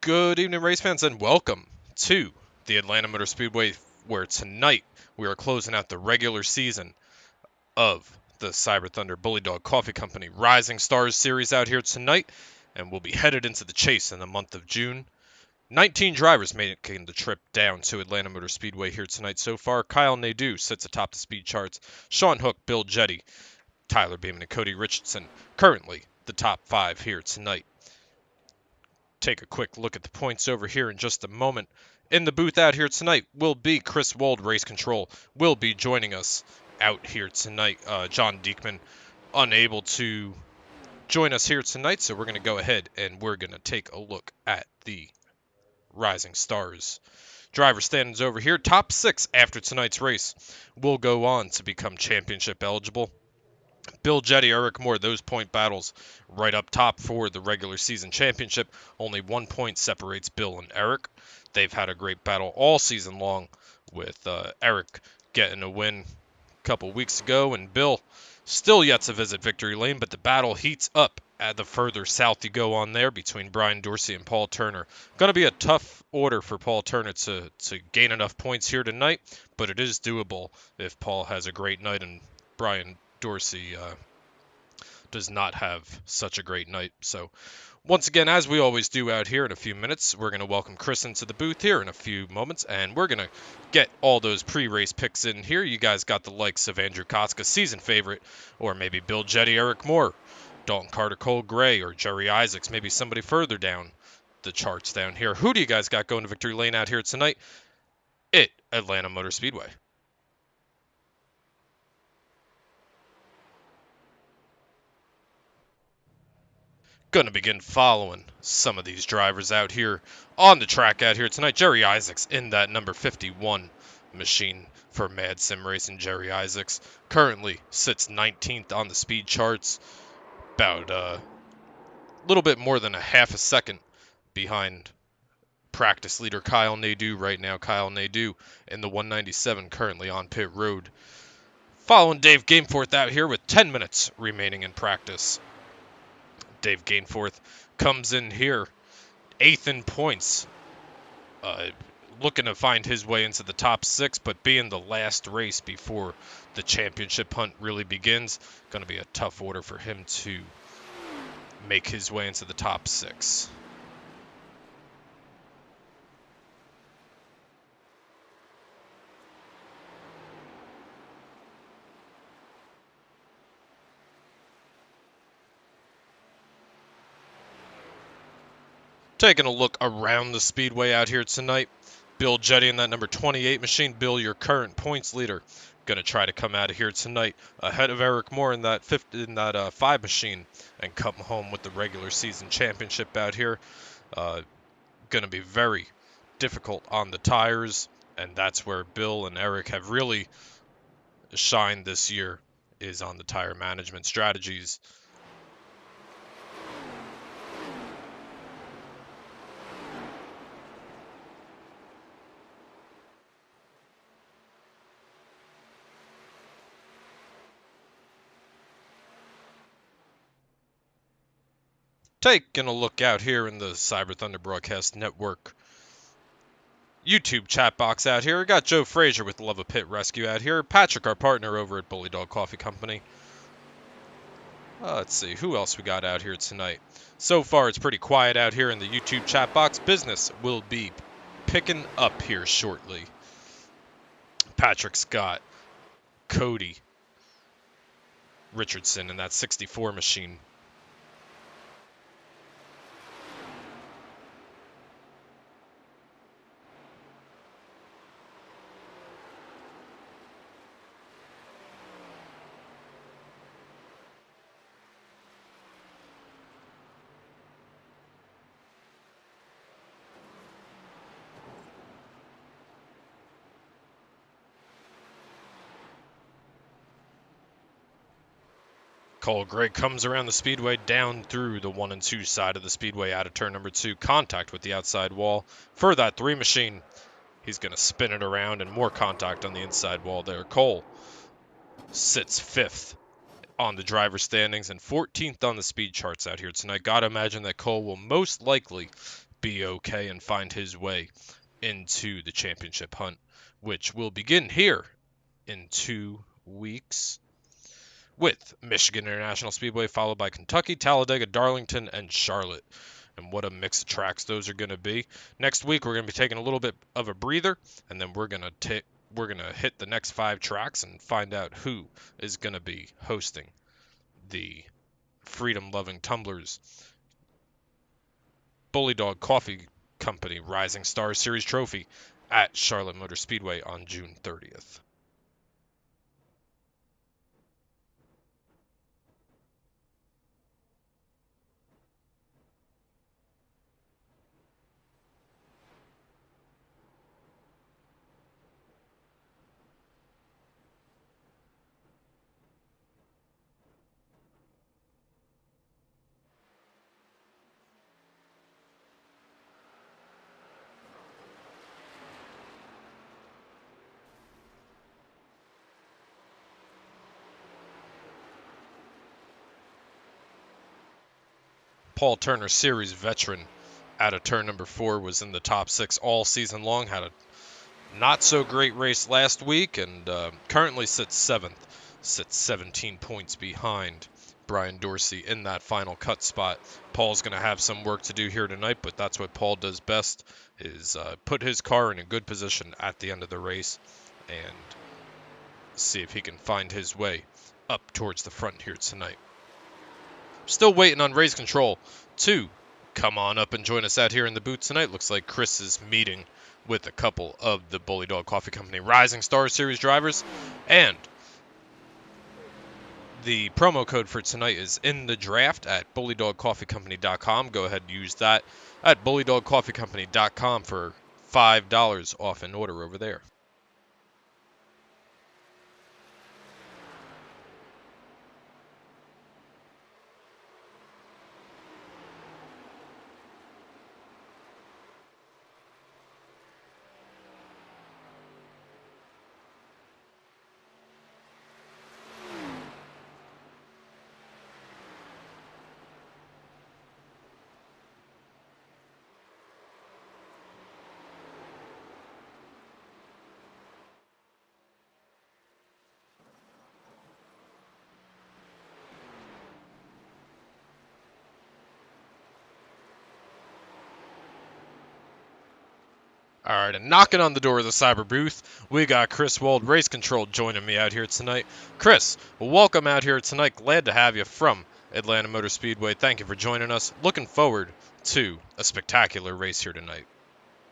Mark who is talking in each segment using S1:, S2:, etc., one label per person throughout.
S1: Good evening, race fans, and welcome to the Atlanta Motor Speedway, where tonight we are closing out the regular season of the Cyber Thunder Bullydog Coffee Company Rising Stars Series out here tonight, and we'll be headed into the chase in the month of June. 19 drivers making the trip down to Atlanta Motor Speedway here tonight so far. Kyle Nadeau sits atop the speed charts. Sean Hook, Bill Jetty, Tyler Beeman, and Cody Richardson currently the top 5 here tonight. Take a quick look at the points over here in just a moment. In the booth out here tonight will be Chris Wold, Race Control, will be joining us out here tonight. John Diekman unable to join us here tonight, so we're going to go ahead and we're going to take a look at the Rising Stars. Driver standings over here. Top 6 after tonight's race will go on to become championship eligible. Bill Jetty, Eric Moore, those point battles right up top for the regular season championship. Only 1 point separates Bill and Eric. They've had a great battle all season long, with Eric getting a win a couple weeks ago, and Bill still yet to visit victory lane, but the battle heats up at the further south you go on there between Brian Dorsey and Paul Turner. Going to be a tough order for Paul Turner to gain enough points here tonight, but it is doable if Paul has a great night and Brian Dorsey does not have such a great night. So once again, as we always do out here in a few minutes, we're going to welcome Chris into the booth here in a few moments, and we're going to get all those pre-race picks in here. You guys got the likes of Andrew Kotzka, season favorite, or maybe Bill Jetty, Eric Moore, Dalton Carter, Cole Gray, or Jerry Isaacs, maybe somebody further down the charts down here. Who do you guys got going to victory lane out here tonight at Atlanta Motor Speedway? Going to begin following some of these drivers out here on the track out here tonight. Jerry Isaacs in that number 51 machine for Mad Sim Racing. Jerry Isaacs currently sits 19th on the speed charts, about a little bit more than a half a second behind practice leader Kyle Nadeau right now. Kyle Nadeau in the 197 currently on pit road. Following Dave Gameforth out here with 10 minutes remaining in practice. Dave Gainforth comes in here 8th in points, looking to find his way into the top 6, but being the last race before the championship hunt really begins, going to be a tough order for him to make his way into the top 6. Taking a look around the speedway out here tonight. Bill Jetty in that number 28 machine. Bill, your current points leader, going to try to come out of here tonight ahead of Eric Moore in that 5 machine and come home with the regular season championship out here. Going to be very difficult on the tires, and that's where Bill and Eric have really shined this year, is on the tire management strategies. Taking a look out here in the Cyber Thunder Broadcast Network YouTube chat box out here. We got Joe Frazier with Love of Pit Rescue out here. Patrick, our partner over at Bullydog Coffee Company. Let's see, who else we got out here tonight? So far, it's pretty quiet out here in the YouTube chat box. Business will be picking up here shortly. Patrick Scott, Cody Richardson in that 64 machine. Cole Gray comes around the speedway down through the 1 and 2 side of the speedway out of turn number 2. Contact with the outside wall for that 3 machine. He's going to spin it around and more contact on the inside wall there. Cole sits 5th on the driver standings and 14th on the speed charts out here tonight. Gotta imagine that Cole will most likely be okay and find his way into the championship hunt, which will begin here in 2 weeks with Michigan International Speedway, followed by Kentucky, Talladega, Darlington, and Charlotte. And what a mix of tracks those are going to be. Next week, we're going to be taking a little bit of a breather, and then we're going to hit the next 5 tracks and find out who is going to be hosting the freedom-loving tumblers Bullydog Coffee Company Rising Star Series Trophy at Charlotte Motor Speedway on June 30th. Paul Turner Series veteran out of turn number 4 was in the top 6 all season long, had a not so great race last week, and currently sits 7th, sits 17 points behind Brian Dorsey in that final cut spot. Paul's going to have some work to do here tonight, but that's what Paul does best, is put his car in a good position at the end of the race and see if he can find his way up towards the front here tonight. Still waiting on race control to come on up and join us out here in the booth tonight. Looks like Chris is meeting with a couple of the Bullydog Coffee Company Rising Star Series drivers. And the promo code for tonight is in the draft at bullydogcoffeecompany.com. Go ahead and use that at bullydogcoffeecompany.com for $5 off an order over there. All right, and knocking on the door of the Cyber booth, we got Chris Wald, Race Control, joining me out here tonight. Chris, welcome out here tonight. Glad to have you from Atlanta Motor Speedway. Thank you for joining us. Looking forward to a spectacular race here tonight.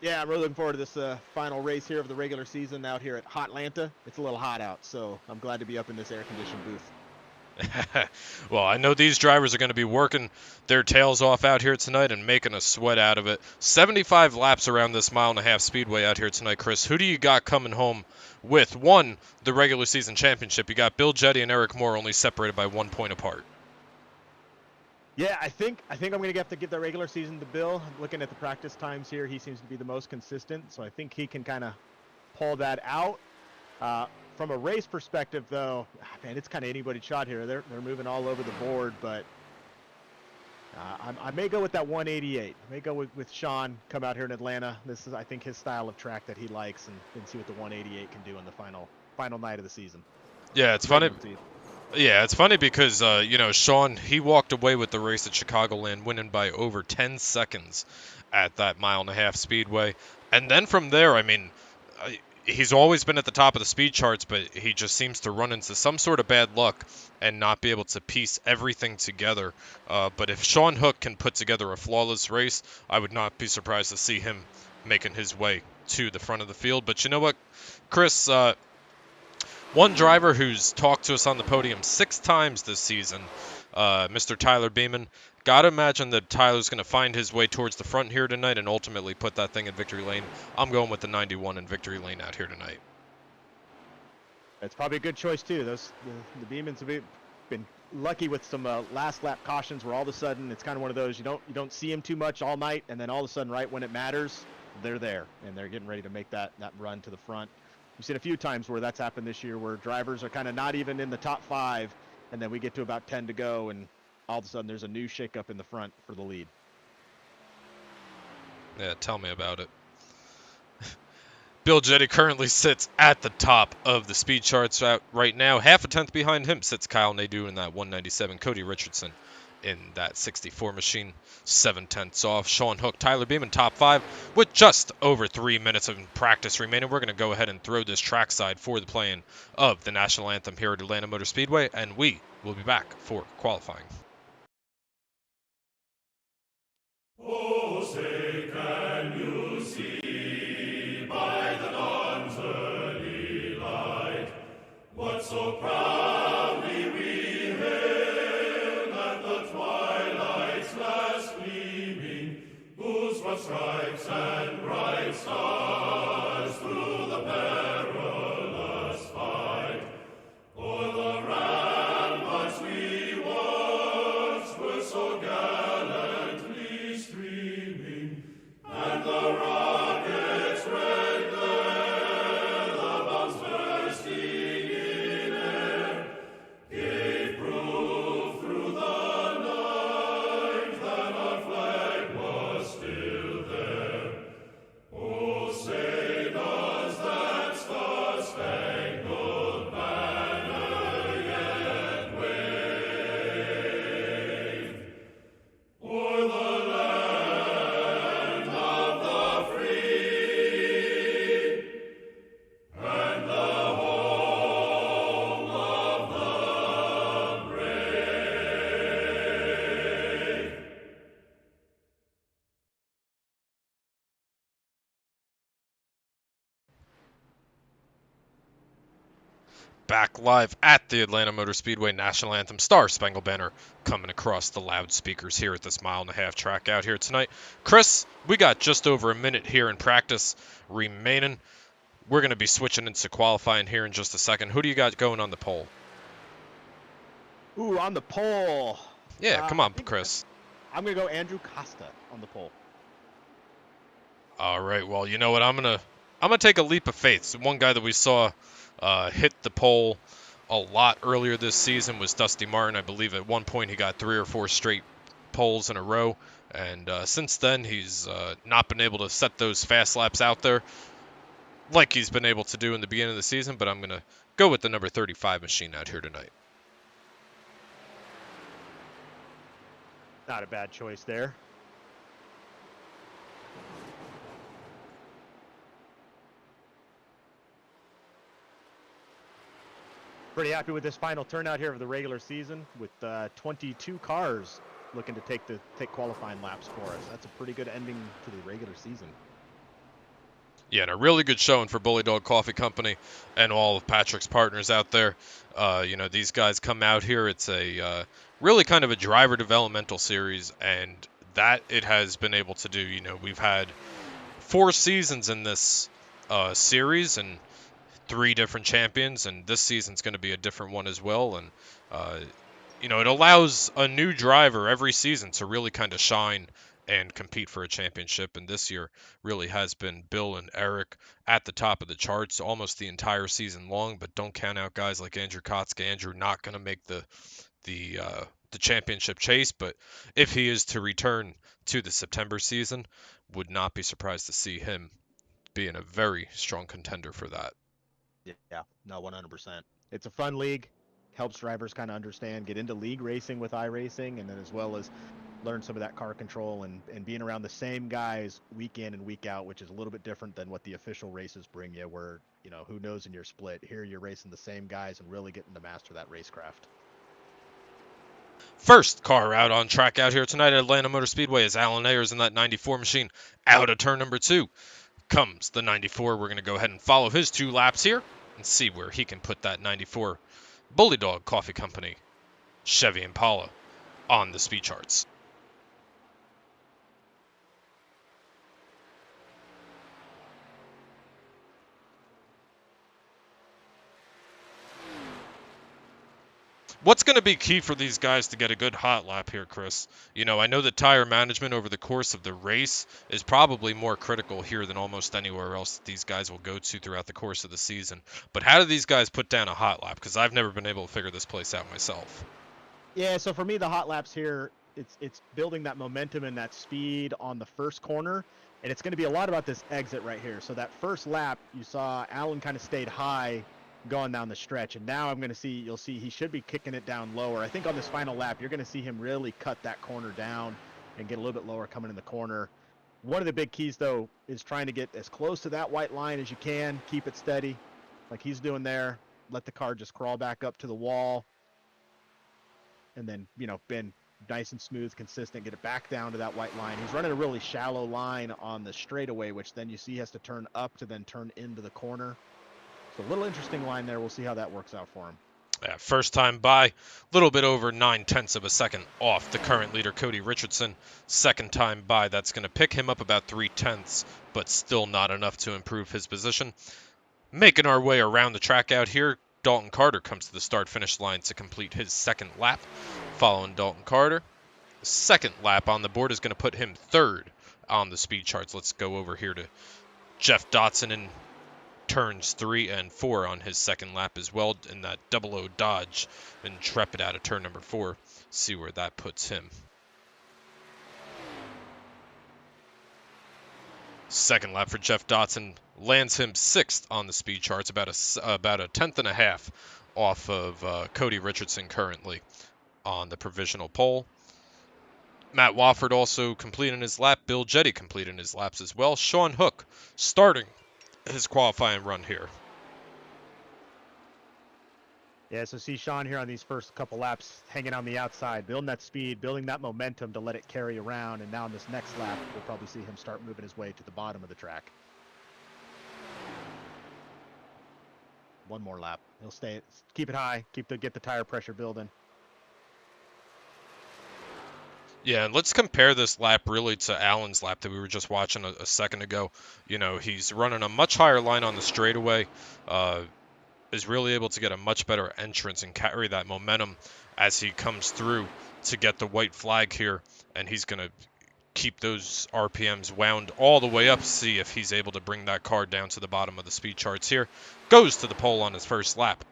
S2: Yeah, I'm really looking forward to this final race here of the regular season out here at Hotlanta. It's a little hot out, so I'm glad to be up in this air-conditioned booth.
S1: Well, I know these drivers are going to be working their tails off out here tonight and making a sweat out of it. 75 laps around this mile-and-a-half speedway out here tonight, Chris. Who do you got coming home with, one, the regular season championship? You got Bill Jetty and Eric Moore only separated by 1 point apart.
S2: Yeah, I think I'm going to have to give the regular season to Bill. Looking at the practice times here, he seems to be the most consistent, so I think he can kind of pull that out. From a race perspective, though, man, it's kind of anybody's shot here. They're moving all over the board, but I may go with that 188. I may go with Sean, come out here in Atlanta. This is, I think, his style of track that he likes, and see what the 188 can do on the final night of the season.
S1: Yeah, it's funny. Yeah, it's funny because, Sean, he walked away with the race at Chicagoland, winning by over 10 seconds at that mile-and-a-half speedway. And then from there, I mean, he's always been at the top of the speed charts, but he just seems to run into some sort of bad luck and not be able to piece everything together. But if Sean Hook can put together a flawless race, I would not be surprised to see him making his way to the front of the field. But you know what, Chris, one driver who's talked to us on the podium 6 times this season, Mr. Tyler Beeman. Gotta imagine that Tyler's going to find his way towards the front here tonight and ultimately put that thing in victory lane. I'm going with the 91 in victory lane out here tonight.
S2: It's probably a good choice, too. The Beemans have been lucky with some last lap cautions where all of a sudden it's kind of one of those, you don't see them too much all night, and then all of a sudden right when it matters, they're there, and they're getting ready to make that run to the front. We've seen a few times where that's happened this year, where drivers are kind of not even in the top 5, and then we get to about 10 to go, and all of a sudden there's a new shakeup in the front for the lead.
S1: Yeah, tell me about it. Bill Jetty currently sits at the top of the speed charts right now. Half a tenth behind him sits Kyle Nadeau in that 197. Cody Richardson in that 64 machine, 7/10ths off. Sean Hook, Tyler Beeman, top 5 with just over 3 minutes of practice remaining. We're going to go ahead and throw this trackside for the playing of the national anthem here at Atlanta Motor Speedway, and we will be back for qualifying.
S3: Oh, say can you see by the dawn's early light what so proudly we hailed at the twilight's last gleaming, whose rough stripes and bright stars through the perilous fight o'er the ramparts we watched were so gallantly streaming, and the rockets' red glare, the bombs bursting in air, gave proof through the night that our flag was still there. Oh, say does that star-spangled banner yet wave o'er the land of the free and the home of the brave?
S1: Back live at the Atlanta Motor Speedway National Anthem Star Spangled Banner coming across the loudspeakers here at this 1.5-mile track out here tonight. Chris, we got just over a minute here in practice remaining. We're going to be switching into qualifying here in just a second. Who do you got going on the pole?
S2: Ooh, on the pole.
S1: Yeah, come on,
S2: I think
S1: Chris.
S2: I'm gonna go Andrew Costa on the pole.
S1: All right, well, you know what? I'm gonna take a leap of faith. So one guy that we saw hit the pole a lot earlier this season was Dusty Martin. I believe at one point he got 3 or 4 straight poles in a row, and since then he's not been able to set those fast laps out there like he's been able to do in the beginning of the season. But I'm gonna go with the number 35 machine out here tonight.
S2: Not a bad choice there. Pretty happy with this final turnout here of the regular season, with 22 cars looking to take qualifying laps for us. That's a pretty good ending to the regular season.
S1: Yeah, and a really good showing for Bullydog Coffee Company and all of Patrick's partners out there. These guys come out here. It's a really kind of a driver developmental series, and that it has been able to do. We've had 4 seasons in this series and 3 different champions, and this season's going to be a different one as well. And it allows a new driver every season to really kind of shine and compete for a championship. And this year really has been Bill and Eric at the top of the charts almost the entire season long. But don't count out guys like Andrew Kotzke. Andrew not going to make the championship chase, but if he is to return to the September season, would not be surprised to see him being a very strong contender for that.
S2: Yeah, no, 100%. It's a fun league. Helps drivers kind of understand, get into league racing with iRacing, and then as well as learn some of that car control and being around the same guys week in and week out, which is a little bit different than what the official races bring you, where, who knows in your split. Here you're racing the same guys and really getting to master that racecraft.
S1: First car out on track out here tonight at Atlanta Motor Speedway is Alan Ayers in that 94 machine. Out of turn number 2 comes the 94. We're going to go ahead and follow his 2 laps here and see where he can put that 94 Bullydog Coffee Company Chevy Impala on the speed charts. What's going to be key for these guys to get a good hot lap here, Chris? I know that tire management over the course of the race is probably more critical here than almost anywhere else that these guys will go to throughout the course of the season. But how do these guys put down a hot lap? Because I've never been able to figure this place out myself.
S2: Yeah, so for me, the hot laps here, it's building that momentum and that speed on the first corner, And it's going to be a lot about this exit right here. So that first lap, you saw Allen kind of stayed high going down the stretch. And now you'll see he should be kicking it down lower. I think on this final lap, you're going to see him really cut that corner down and get a little bit lower coming in the corner. One of the big keys, though, is trying to get as close to that white line as you can. Keep it steady like he's doing there. Let the car just crawl back up to the wall. And then, been nice and smooth, consistent, get it back down to that white line. He's running a really shallow line on the straightaway, which then you see he has to turn up to then turn into the corner. So a little interesting line there. We'll see how that works out for him.
S1: Yeah, first time by, a little bit over 9/10 of a second off the current leader, Cody Richardson. Second time by, that's going to pick him up about 3/10, but still not enough to improve his position. Making our way around the track out here, Dalton Carter comes to the start-finish line to complete his second lap. Following Dalton Carter, the second lap on the board is going to put him third on the speed charts. Let's go over here to Jeff Dotson in turns 3 and 4 on his second lap as well in that 00 Dodge Intrepid out of turn number 4. See where that puts him. Second lap for Jeff Dotson lands him 6th on the speed charts, about a tenth and a half off of Cody Richardson currently on the provisional pole. Matt Wofford also completing his lap. Bill Jetty completing his laps as well. Sean Hook starting his qualifying run here.
S2: Yeah, so see Sean here on these first couple laps hanging on the outside, building that speed, building that momentum to let it carry around. And now in this next lap, we'll probably see him start moving his way to the bottom of the track. One more lap. He'll keep it high, get the tire pressure building.
S1: Yeah, and let's compare this lap really to Allen's lap that we were just watching a second ago. He's running a much higher line on the straightaway, is really able to get a much better entrance and carry that momentum as he comes through to get the white flag here, and he's going to keep those RPMs wound all the way up, see if he's able to bring that car down to the bottom of the speed charts here. Goes to the pole on his first lap.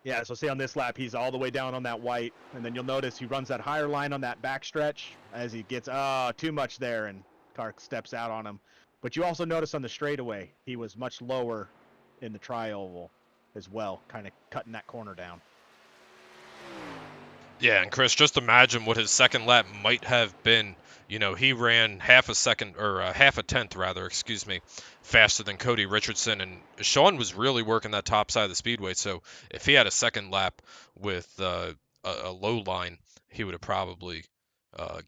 S2: Yeah, so see on this lap, he's all the way down on that white, and then you'll notice he runs that higher line on that backstretch as he gets, too much there, and car steps out on him. But you also notice on the straightaway, he was much lower in the tri-oval as well, kind of cutting that corner down.
S1: Yeah, and Chris, just imagine what his second lap might have been. He ran half a tenth rather, faster than Cody Richardson, and Sean was really working that top side of the speedway. So if he had a second lap with a low line, he would have probably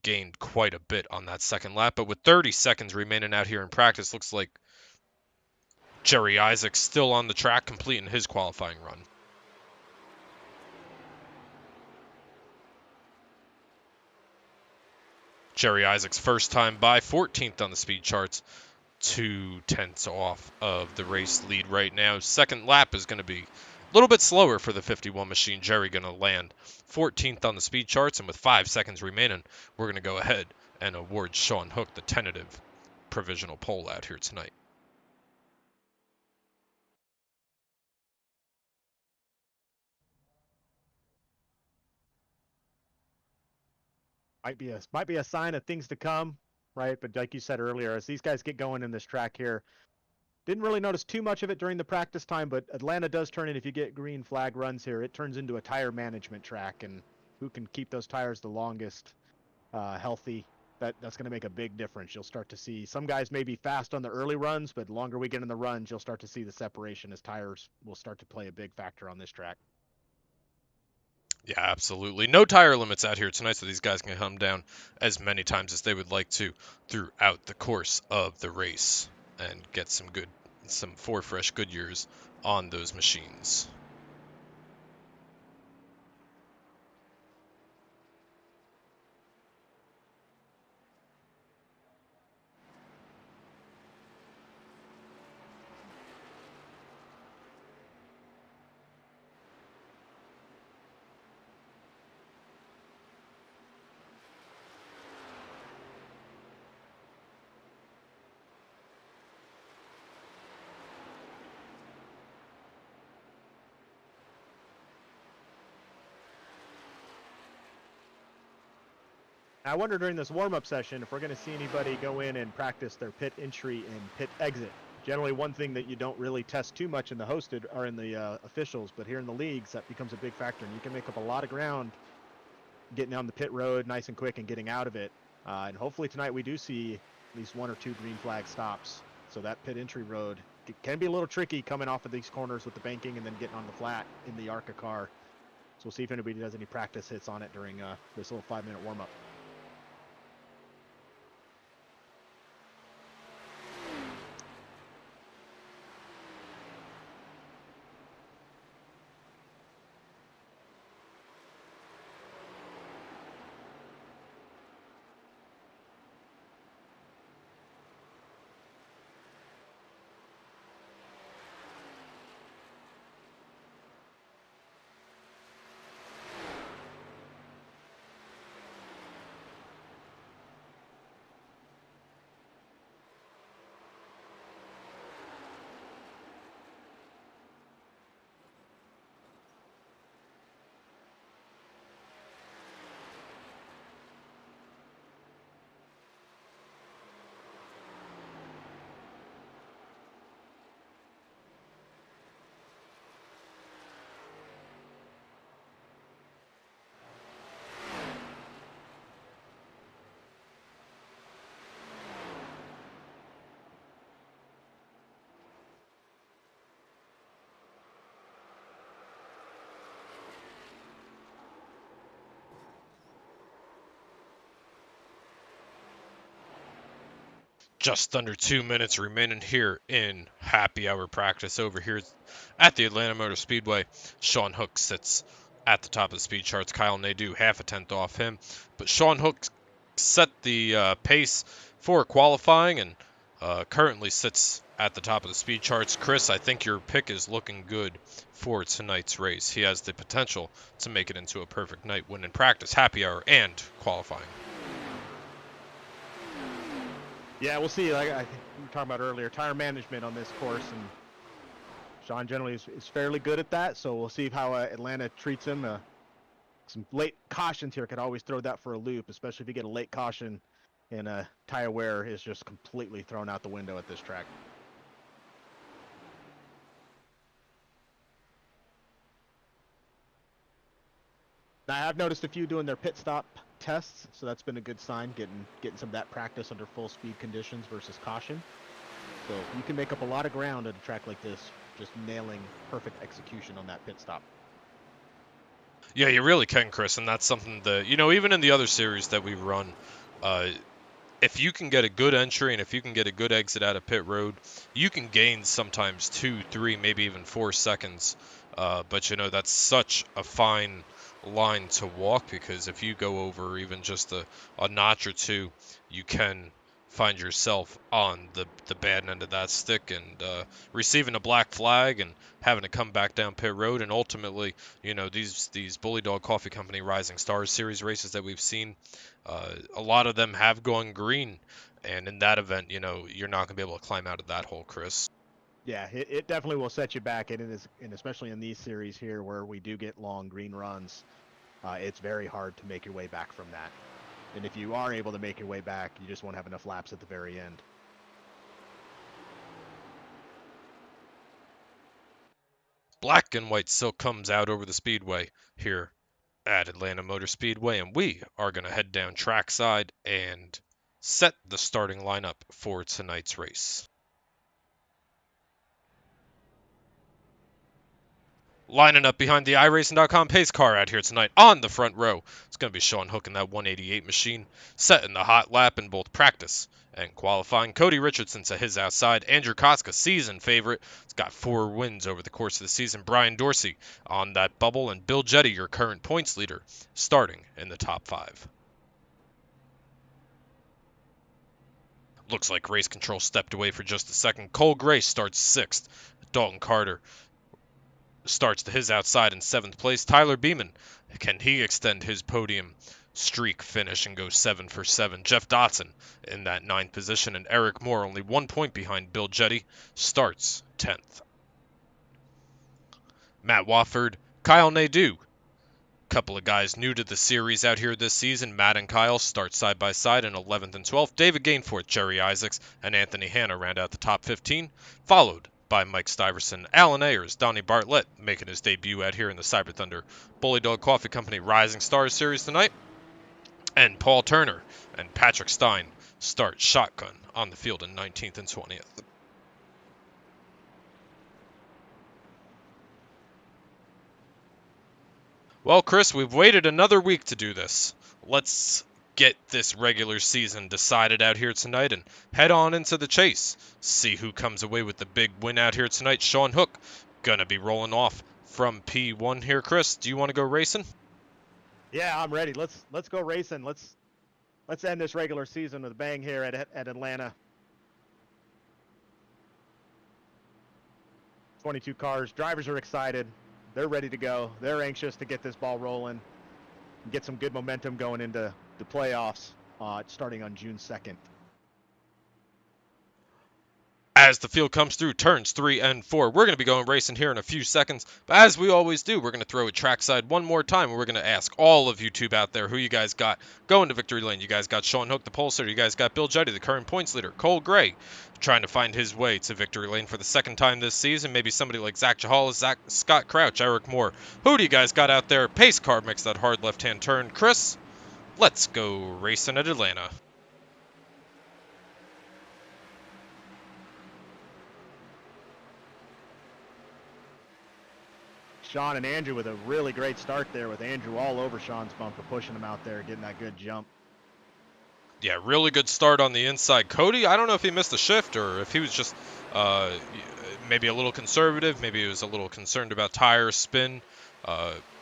S1: gained quite a bit on that second lap. But with 30 seconds remaining out here in practice, looks like Jerry Isaacs still on the track, completing his qualifying run. Jerry Isaacs' first time by, 14th on the speed charts, 2/10 off of the race lead right now. Second lap is going to be a little bit slower for the 51 machine. Jerry going to land 14th on the speed charts, and with 5 seconds remaining, we're going to go ahead and award Sean Hook the tentative provisional pole out here tonight.
S2: Might be a sign of things to come, right? But like you said earlier, as these guys get going in this track here, didn't really notice too much of it during the practice time, but Atlanta does turn in, if you get green flag runs here, it turns into a tire management track, and who can keep those tires the longest healthy, that's going to make a big difference. You'll start to see some guys may be fast on the early runs, but the longer we get in the runs, you'll start to see the separation as tires will start to play a big factor on this track.
S1: Yeah, absolutely. No tire limits out here tonight, so these guys can come down as many times as they would like to throughout the course of the race and get some 4 fresh Goodyears on those machines.
S2: I wonder during this warm-up session if we're going to see anybody go in and practice their pit entry and pit exit. Generally, one thing that you don't really test too much in the hosted or in the officials, but here in the leagues, that becomes a big factor, and you can make up a lot of ground getting down the pit road nice and quick and getting out of it. And hopefully tonight we do see at least 1 or 2 green flag stops. So that pit entry road can be a little tricky coming off of these corners with the banking and then getting on the flat in the ARCA car. So we'll see if anybody does any practice hits on it during this little 5-minute warm-up.
S1: Just under 2 minutes remaining here in happy hour practice over here at the Atlanta Motor Speedway. Sean Hook sits at the top of the speed charts. Kyle Nadeau half a tenth off him. But Sean Hook set the pace for qualifying and currently sits at the top of the speed charts. Chris, I think your pick is looking good for tonight's race. He has the potential to make it into a perfect night win in practice, happy hour, and qualifying.
S2: Yeah, we'll see. Like I think we were talking about earlier, tire management on this course, and Sean generally is fairly good at that. So we'll see how Atlanta treats him. Some late cautions here could always throw that for a loop, especially if you get a late caution and tire wear is just completely thrown out the window at this track. Now, I've noticed a few doing their pit stop tests, so that's been a good sign, getting some of that practice under full speed conditions versus caution. So you can make up a lot of ground at a track like this, just nailing perfect execution on that pit stop.
S1: Yeah, you really can, Chris, and that's something that, even in the other series that we run, if you can get a good entry and if you can get a good exit out of pit road, you can gain sometimes 2, 3, maybe even 4 seconds. But, that's such a fine line to walk, because if you go over even just a notch or two, you can find yourself on the bad end of that stick and receiving a black flag and having to come back down pit road. And ultimately, these Bullydog Coffee Company Rising Stars Series races that we've seen, a lot of them have gone green, and in that event, you're not going to be able to climb out of that hole, Chris.
S2: Yeah, it definitely will set you back, and especially in these series here where we do get long green runs, it's very hard to make your way back from that. And if you are able to make your way back, you just won't have enough laps at the very end.
S1: Black and white silk comes out over the speedway here at Atlanta Motor Speedway, and we are going to head down trackside and set the starting lineup for tonight's race. Lining up behind the iRacing.com pace car out here tonight on the front row, it's going to be Sean Hook in that 188 machine, setting the hot lap in both practice and qualifying. Cody Richardson to his outside. Andrew Koska, season favorite. He's got 4 wins over the course of the season. Brian Dorsey on that bubble, and Bill Jetty, your current points leader, starting in the top 5. Looks like race control stepped away for just a second. Cole Gray starts 6th. Dalton Carter starts to his outside in 7th place. Tyler Beeman, can he extend his podium streak finish and go 7 for 7? Jeff Dotson in that 9th position, and Eric Moore, only 1 point behind Bill Jetty, starts 10th. Matt Wofford, Kyle Nadeau Couple of guys new to the series out here this season. Matt and Kyle start side by side in 11th and 12th. David Gainforth, Jerry Isaacs, and Anthony Hanna round out the top 15, followed by Mike Stiverson, Alan Ayers, Donnie Bartlett making his debut out here in the Cyber Thunder Bullydog Coffee Company Rising Stars Series tonight. And Paul Turner and Patrick Stein start shotgun on the field in 19th and 20th. Well, Chris, we've waited another week to do this. Let's get this regular season decided out here tonight and head on into the chase. See who comes away with the big win out here tonight. Sean Hook gonna be rolling off from P1 here. Chris, do you want to go racing?
S2: Yeah, I'm ready. Let's go racing. Let's end this regular season with a bang here at Atlanta. 22 cars. Drivers are excited. They're ready to go. They're anxious to get this ball rolling and get some good momentum going into the playoffs starting on June 2nd.
S1: As the field comes through turns 3 and 4, we're going to be going racing here in a few seconds. But as we always do, we're going to throw a trackside one more time. And we're going to ask all of YouTube out there who you guys got going to victory lane. You guys got Sean Hook, the pole sitter. You guys got Bill Jetty, the current points leader. Cole Gray trying to find his way to victory lane for the second time this season. Maybe somebody like Zach Jahalis, Scott Crouch, Eric Moore. Who do you guys got out there? Pace car makes that hard left-hand turn. Chris, let's go racing at Atlanta.
S2: Sean and Andrew with a really great start there, with Andrew all over Sean's bumper, pushing him out there, getting that good jump.
S1: Yeah, really good start on the inside. Cody, I don't know if he missed a shift or if he was just maybe a little conservative. Maybe he was a little concerned about tire spin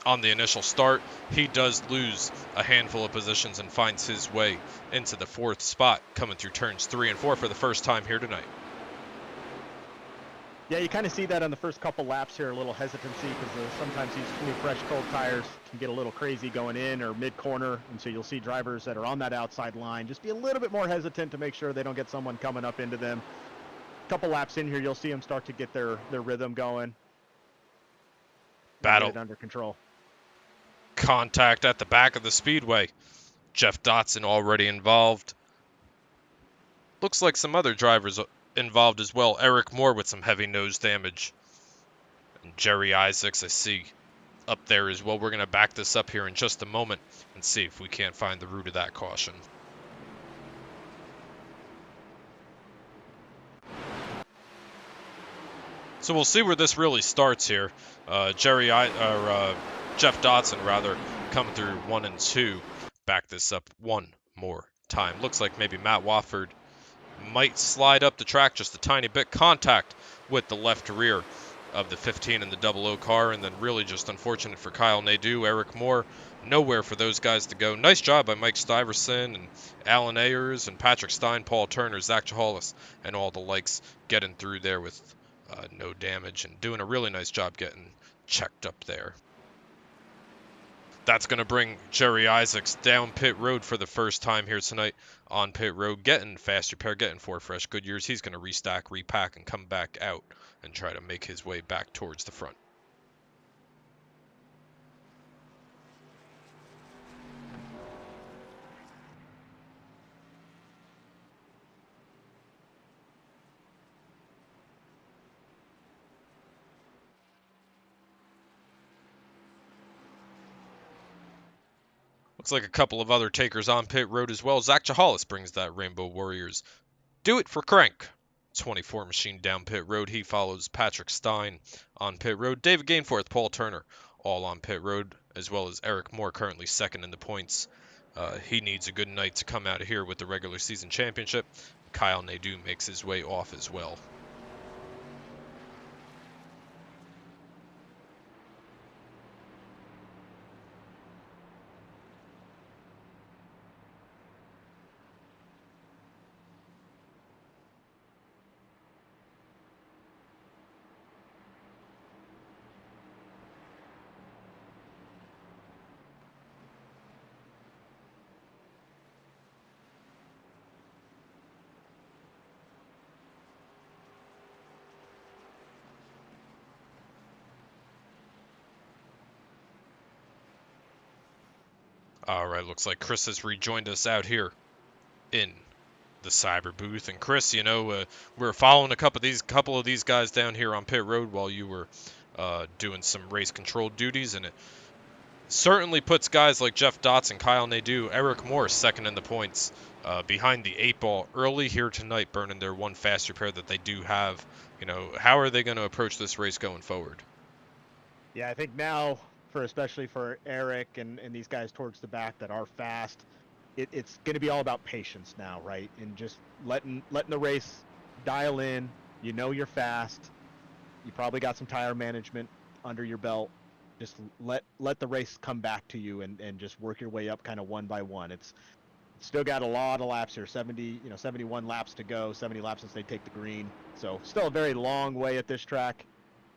S1: on the initial start. He does lose a handful of positions and finds his way into the 4th spot, coming through turns 3 and 4 for the first time here tonight.
S2: Yeah, you kind of see that on the first couple laps here, a little hesitancy, because sometimes these new fresh cold tires can get a little crazy going in or mid-corner, and so you'll see drivers that are on that outside line just be a little bit more hesitant to make sure they don't get someone coming up into them. A couple laps in here, you'll see them start to get their rhythm going.
S1: Battle.
S2: Get it under control.
S1: Contact at the back of the speedway. Jeff Dotson already involved. Looks like some other drivers involved as well. Eric Moore with some heavy nose damage. And Jerry Isaacs, I see up there as well. We're going to back this up here in just a moment and see if we can't find the root of that caution. So we'll see where this really starts here. Jeff Dotson rather coming through 1 and 2. Back this up one more time. Looks like maybe Matt Wofford might slide up the track just a tiny bit. Contact with the left rear of the 15 and the 00 car, and then really just unfortunate for Kyle Nadeau, Eric Moore, nowhere for those guys to go. Nice job by Mike Stiverson and Alan Ayers and Patrick Stein, Paul Turner, Zach Jahalis, and all the likes getting through there with no damage and doing a really nice job getting checked up there. That's going to bring Jerry Isaacs down pit road for the first time here tonight on pit road, getting fast repair, getting 4 fresh Goodyears. He's going to restack, repack, and come back out and try to make his way back towards the front. Looks like a couple of other takers on pit road as well. Zach Jahalis brings that Rainbow Warriors Do It for Crank 24 machine down pit road. He follows Patrick Stein on pit road. David Gainforth, Paul Turner, all on pit road, as well as Eric Moore, currently second in the points. He needs a good night to come out of here with the regular season championship. Kyle Nadeau makes his way off as well. All right, looks like Chris has rejoined us out here in the cyber booth. And Chris, you know, we were following a couple of these guys down here on pit road while you were doing some race control duties, and it certainly puts guys like Jeff Dotson, Kyle Nadeau, Eric Moore second in the points, behind the 8 ball early here tonight, burning their one fast repair that they do have. You know, how are they going to approach this race going forward?
S2: Yeah, I think now, especially for Eric and these guys towards the back that are fast, it's going to be all about patience now, right? And just letting the race dial in. You know you're fast. You probably got some tire management under your belt. Just let the race come back to you and just work your way up kind of one by one. It's still got a lot of laps here, 71 laps to go, 70 laps since they take the green. So still a very long way at this track.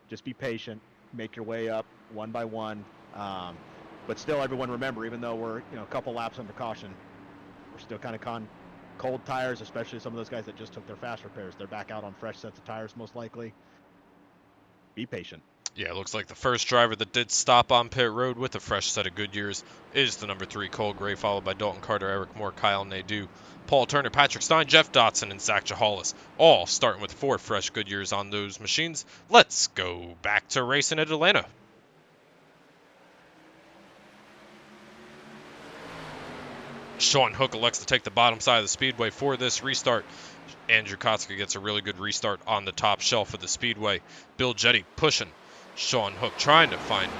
S2: Just be patient, make your way up one by one. But still, everyone remember, even though we're a couple laps under caution, we're still kind of cold tires, especially some of those guys that just took their fast repairs. They're back out on fresh sets of tires most likely. Be patient.
S1: Yeah, it looks like the first driver that did stop on pit road with a fresh set of Goodyears is the number 3 Cole Gray, followed by Dalton Carter, Eric Moore, Kyle Nadeau, Paul Turner, Patrick Stein, Jeff Dotson, and Zach Jahalis, all starting with 4 fresh Goodyears on those machines. Let's go back to racing at Atlanta. Sean Hook elects to take the bottom side of the speedway for this restart. Andrew Kotska gets a really good restart on the top shelf of the speedway. Bill Jetty pushing Sean Hook, trying to find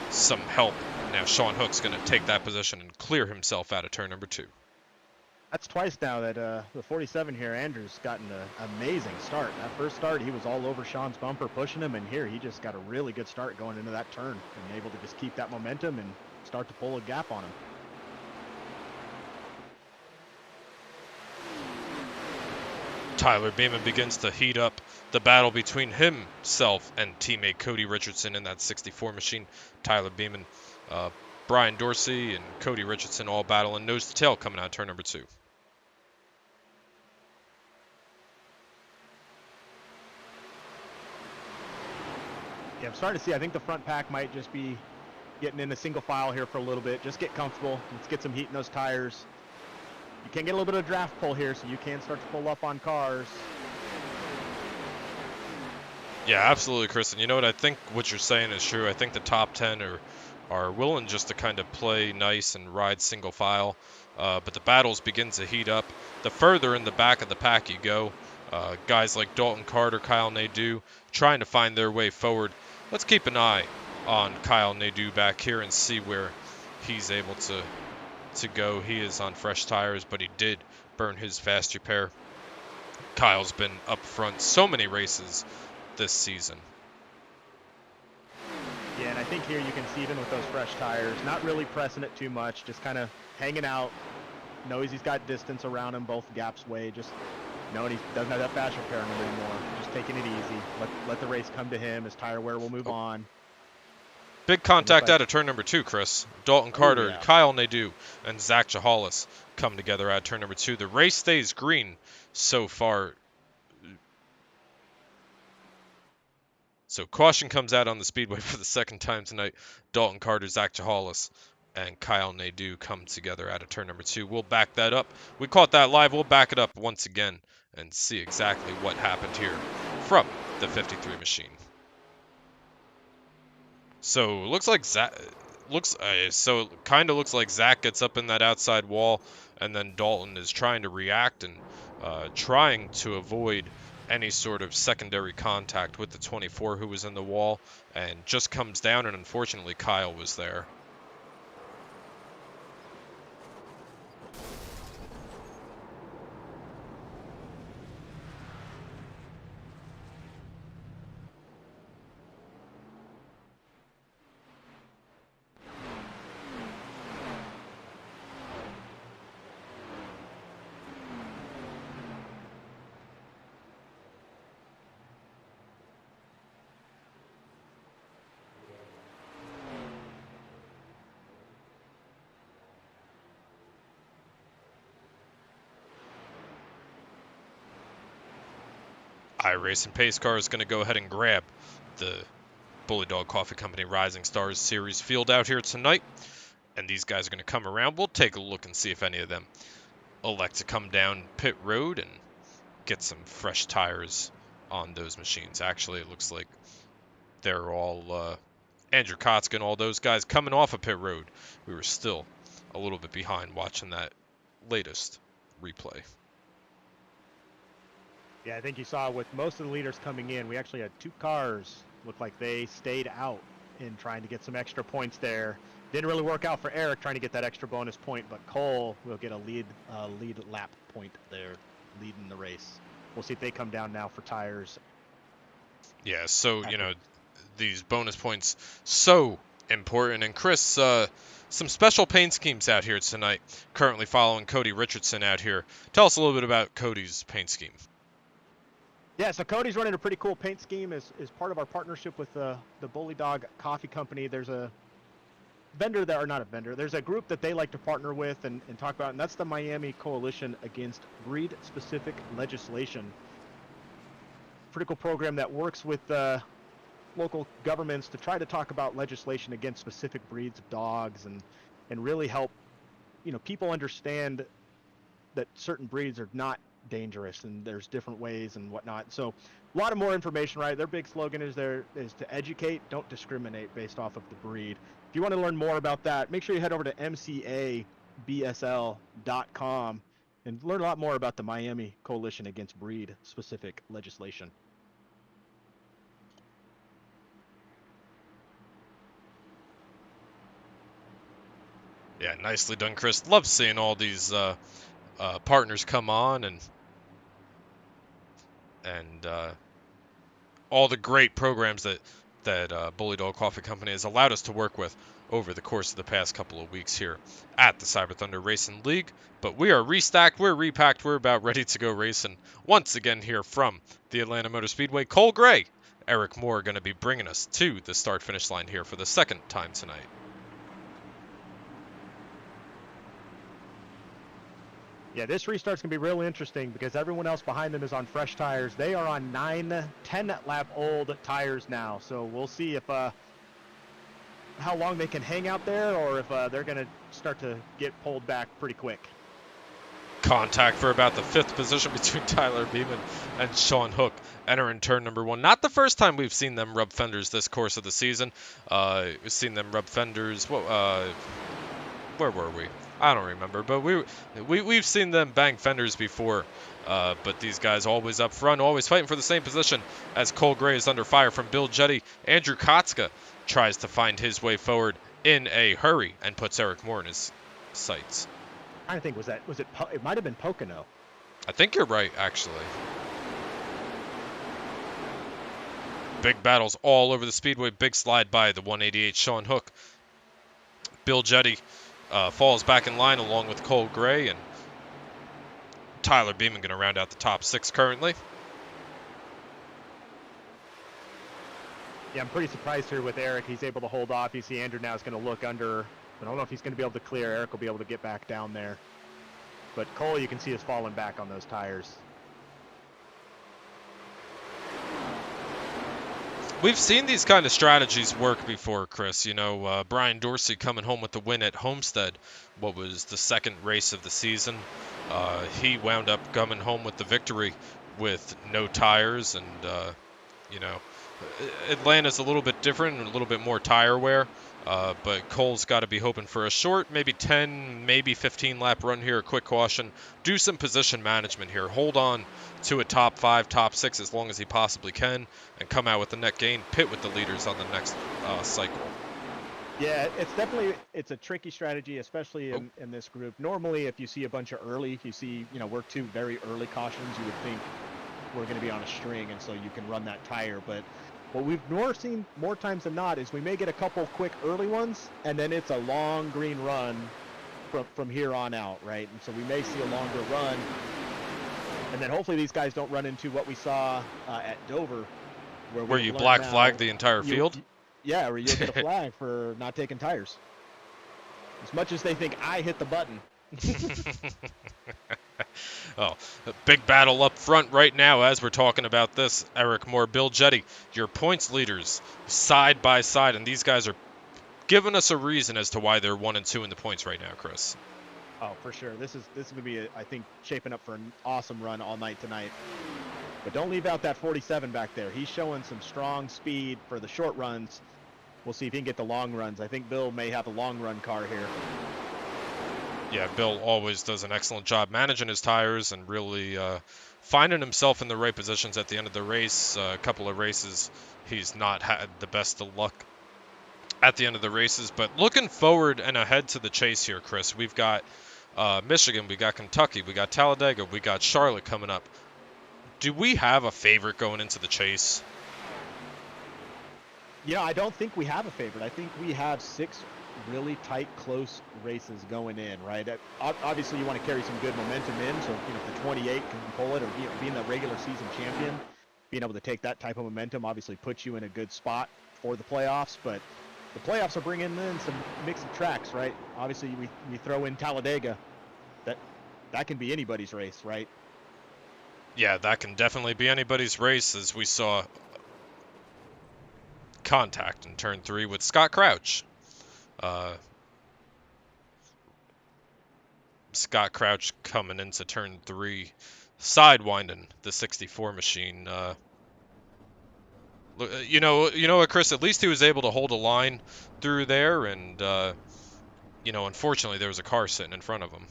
S1: some help. Now Sean Hook's going to take that position and clear himself out of turn number 2.
S2: That's twice now that the 47 here, Andrew's gotten an amazing start. That first start, he was all over Sean's bumper, pushing him, and here he just got a really good start going into that turn and able to just keep that momentum and start to pull a gap on him.
S1: Tyler Beeman begins to heat up the battle between himself and teammate Cody Richardson in that 64 machine. Tyler Beeman, Brian Dorsey, and Cody Richardson all battling nose to tail coming out of turn number 2.
S2: Yeah, I'm starting to see, I think the front pack might just be getting in a single file here for a little bit. Just get comfortable. Let's get some heat in those tires. You can get a little bit of draft pull here, so you can start to pull up on cars.
S1: Yeah, absolutely, Chris. And you know what? I think what you're saying is true. I think the top 10 are willing just to kind of play nice and ride single file. But the battles begin to heat up. The further in the back of the pack you go, guys like Dalton Carter, Kyle Nadeau, trying to find their way forward. Let's keep an eye on Kyle Nadeau back here and see where he's able to go. He is on fresh tires, but he did burn his fast repair. Kyle's been up front so many races this season.
S2: Yeah, and I think here you can see even with those fresh tires, not really pressing it too much, just kind of hanging out. Knows he's got distance around him, both gaps way, just knowing he doesn't have that fast repair anymore. Just taking it easy. Let the race come to him. His tire wear will move on.
S1: Big contact out of turn number 2, Chris. Dalton Carter, Kyle Nadeau, and Zach Jahalis come together at turn number 2. The race stays green so far. So caution comes out on the speedway for the second time tonight. Dalton Carter, Zach Jahalis, and Kyle Nadeau come together out of turn number 2. We'll back that up. We caught that live. We'll back it up once again and see exactly what happened here from the 53 machine. So looks like Zach looks like Zach gets up in that outside wall, and then Dalton is trying to react and trying to avoid any sort of secondary contact with the 24 who was in the wall, and just comes down, and unfortunately Kyle was there. iRace and Pace Car is going to go ahead and grab the Bullydog Coffee Company Rising Stars Series field out here tonight. And these guys are going to come around. We'll take a look and see if any of them elect to come down pit road and get some fresh tires on those machines. Actually, it looks like they're all Andrew Kotzka and all those guys coming off of pit road. We were still a little bit behind watching that latest replay.
S2: Yeah, I think you saw with most of the leaders coming in, we actually had 2 cars look like they stayed out in trying to get some extra points there. Didn't really work out for Eric trying to get that extra bonus point, but Cole will get a lead lap point there, leading the race. We'll see if they come down now for tires.
S1: Yeah, so, these bonus points, so important. And Chris, some special paint schemes out here tonight, currently following Cody Richardson out here. Tell us a little bit about Cody's paint scheme.
S2: Yeah, so Cody's running a pretty cool paint scheme as part of our partnership with the Bullydog Coffee Company. There's a vendor that, or not a vendor, there's a group that they like to partner with and talk about, and that's the Miami Coalition Against Breed-Specific Legislation. Pretty cool program that works with local governments to try to talk about legislation against specific breeds of dogs and really help people understand that certain breeds are not dangerous and there's different ways and whatnot. So a lot of more information, right? Their big slogan is to educate, don't discriminate based off of the breed. If you want to learn more about that, make sure you head over to mcabsl.com and learn a lot more about the Miami Coalition Against Breed-Specific Legislation.
S1: Yeah, nicely done, Chris. Love seeing all these partners come on and all the great programs that Bullydog Coffee Company has allowed us to work with over the course of the past couple of weeks here at the Cyber Thunder Racing League. But we are restacked, we're repacked, we're about ready to go racing once again here from the Atlanta Motor Speedway. Cole Gray, Eric Moore are going to be bringing us to the start-finish line here for the second time tonight.
S2: Yeah, this restart's going to be real interesting because everyone else behind them is on fresh tires. They are on 10 lap old tires now. So we'll see if how long they can hang out there or if they're going to start to get pulled back pretty quick.
S1: Contact for about the 5th position between Tyler Beeman and Sean Hook entering turn number 1. Not the first time we've seen them rub fenders this course of the season. We've seen them rub fenders. Where were we? I don't remember, but we've seen them bang fenders before. But these guys always up front, always fighting for the same position as Cole Gray is under fire from Bill Jetty. Andrew Kotzka tries to find his way forward in a hurry and puts Eric Moore in his sights.
S2: I think it might have been Pocono.
S1: I think you're right, actually. Big battles all over the speedway. Big slide by the 188 Sean Hook. Bill Jetty falls back in line along with Cole Gray, and Tyler Beeman going to round out the top 6 currently.
S2: Yeah, I'm pretty surprised here with Eric. He's able to hold off. You see Andrew now is going to look under. I don't know if he's going to be able to clear. Eric will be able to get back down there. But Cole, you can see, is falling back on those tires.
S1: We've seen these kind of strategies work before, Chris. Brian Dorsey coming home with the win at Homestead. What was the 2nd race of the season? He wound up coming home with the victory with no tires. And, Atlanta's a little bit different and a little bit more tire wear. But Cole's got to be hoping for a short, maybe 10, maybe 15 lap run here, a quick caution. Do some position management here. Hold on to a top 5, top 6 as long as he possibly can, and come out with the net gain, pit with the leaders on the next cycle.
S2: Yeah, it's a tricky strategy, especially in this group. Normally, if you see a bunch of early, if you see, we're 2 very early cautions, you would think we're going to be on a string, and so you can run that tire. But what we've seen more times than not is we may get a couple quick early ones, and then it's a long green run from here on out, right? And so we may see a longer run, and then hopefully these guys don't run into what we saw at Dover,
S1: where you black flag the entire field.
S2: Yeah, where you'll get a flag for not taking tires. As much as they think I hit the button.
S1: Oh, a big battle up front right now as we're talking about this. Eric Moore, Bill Jetty, your points leaders side by side, and these guys are given us a reason as to why they're 1 and 2 in the points right now, Chris.
S2: Oh, for sure. This is going to be, I think, shaping up for an awesome run all night tonight. But don't leave out that 47 back there. He's showing some strong speed for the short runs. We'll see if he can get the long runs. I think Bill may have a long run car here.
S1: Yeah, Bill always does an excellent job managing his tires and really finding himself in the right positions at the end of the race. A couple of races, he's not had the best of luck at the end of the races. But looking forward and ahead to the chase here, Chris, we've got Michigan, we got Kentucky, we got Talladega, we got Charlotte coming up. Do we have a favorite going into the chase?
S2: Yeah, I don't think we have a favorite. I think we have 6 really tight, close races going in, right? Obviously, you want to carry some good momentum in, so if the 28 can pull it, or being the regular season champion, being able to take that type of momentum obviously puts you in a good spot for the playoffs. But the playoffs are bringing in some mix of tracks, right? Obviously, we throw in Talladega. That can be anybody's race, right?
S1: Yeah, that can definitely be anybody's race, as we saw contact in turn 3 with Scott Crouch. Scott Crouch coming into turn 3, sidewinding the 64 machine. You know what, Chris? At least he was able to hold a line through there, and unfortunately, there was a car sitting in front of him.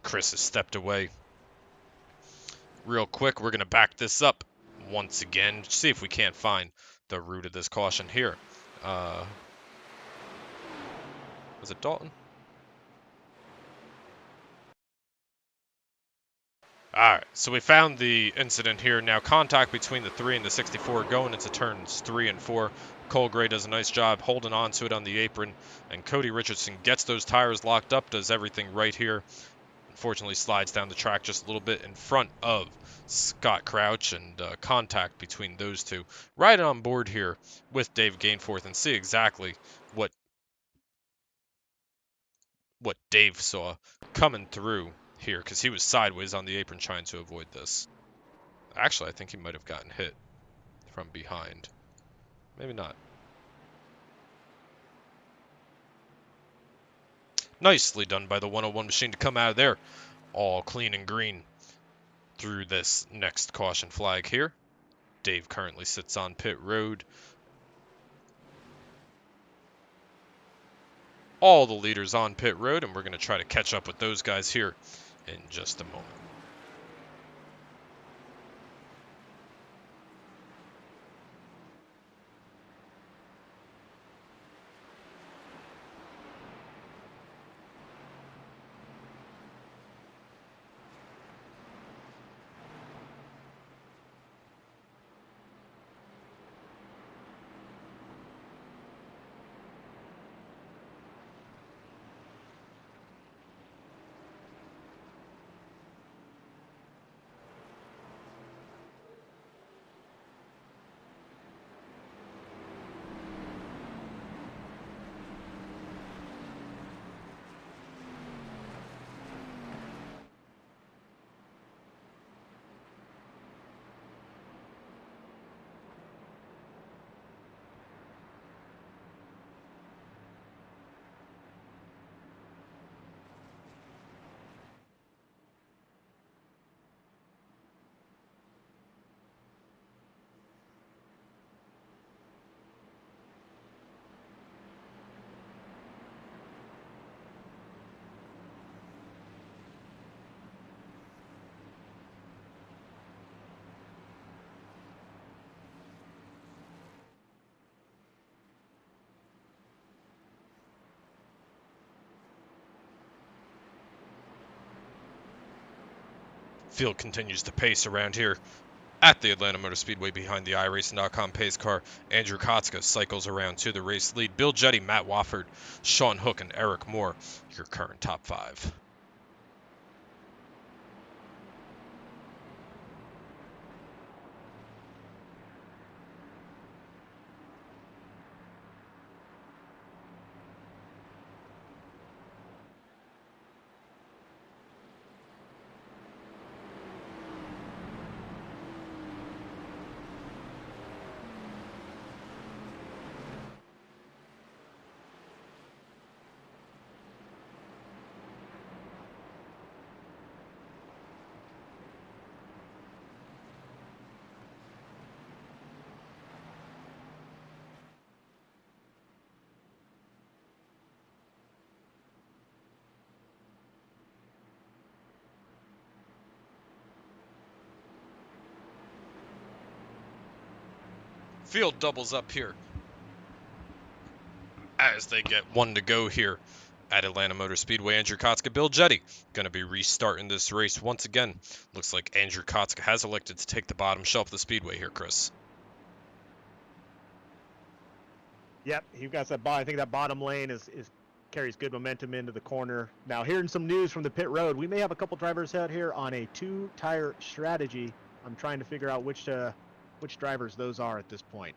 S1: Chris has stepped away. Real quick, we're gonna back this up once again. See if we can't find the root of this caution here. Was it Dalton? Alright, so we found the incident here. Now contact between the 3 and the 64 going into turns 3 and 4. Cole Gray does a nice job holding on to it on the apron, and Cody Richardson gets those tires locked up, does everything right here. Unfortunately slides down the track just a little bit in front of Scott Crouch, and contact between those two. Right on board here with Dave Gainforth and see exactly what Dave saw coming through here, because he was sideways on the apron trying to avoid this. Actually, I think he might have gotten hit from behind. Maybe not. Nicely done by the 101 machine to come out of there all clean and green through this next caution flag here. Dave currently sits on pit road. All the leaders on pit road, and we're going to try to catch up with those guys here in just a moment. Field continues to pace around here at the Atlanta Motor Speedway behind the iRacing.com pace car. Andrew Kotska cycles around to the race lead. Bill Jetty, Matt Wofford, Sean Hook, and Eric Moore, your current top 5. Field doubles up here as they get one to go here at Atlanta Motor Speedway. Andrew Kotska, Bill Jetty going to be restarting this race once again. Looks like Andrew Kotska has elected to take the bottom shelf of the speedway here, Chris.
S2: Yep, he got that. I think that bottom lane is carries good momentum into the corner. Now, hearing some news from the pit road, we may have a couple drivers out here on a 2-tire strategy. I'm trying to figure out which drivers those are at this point.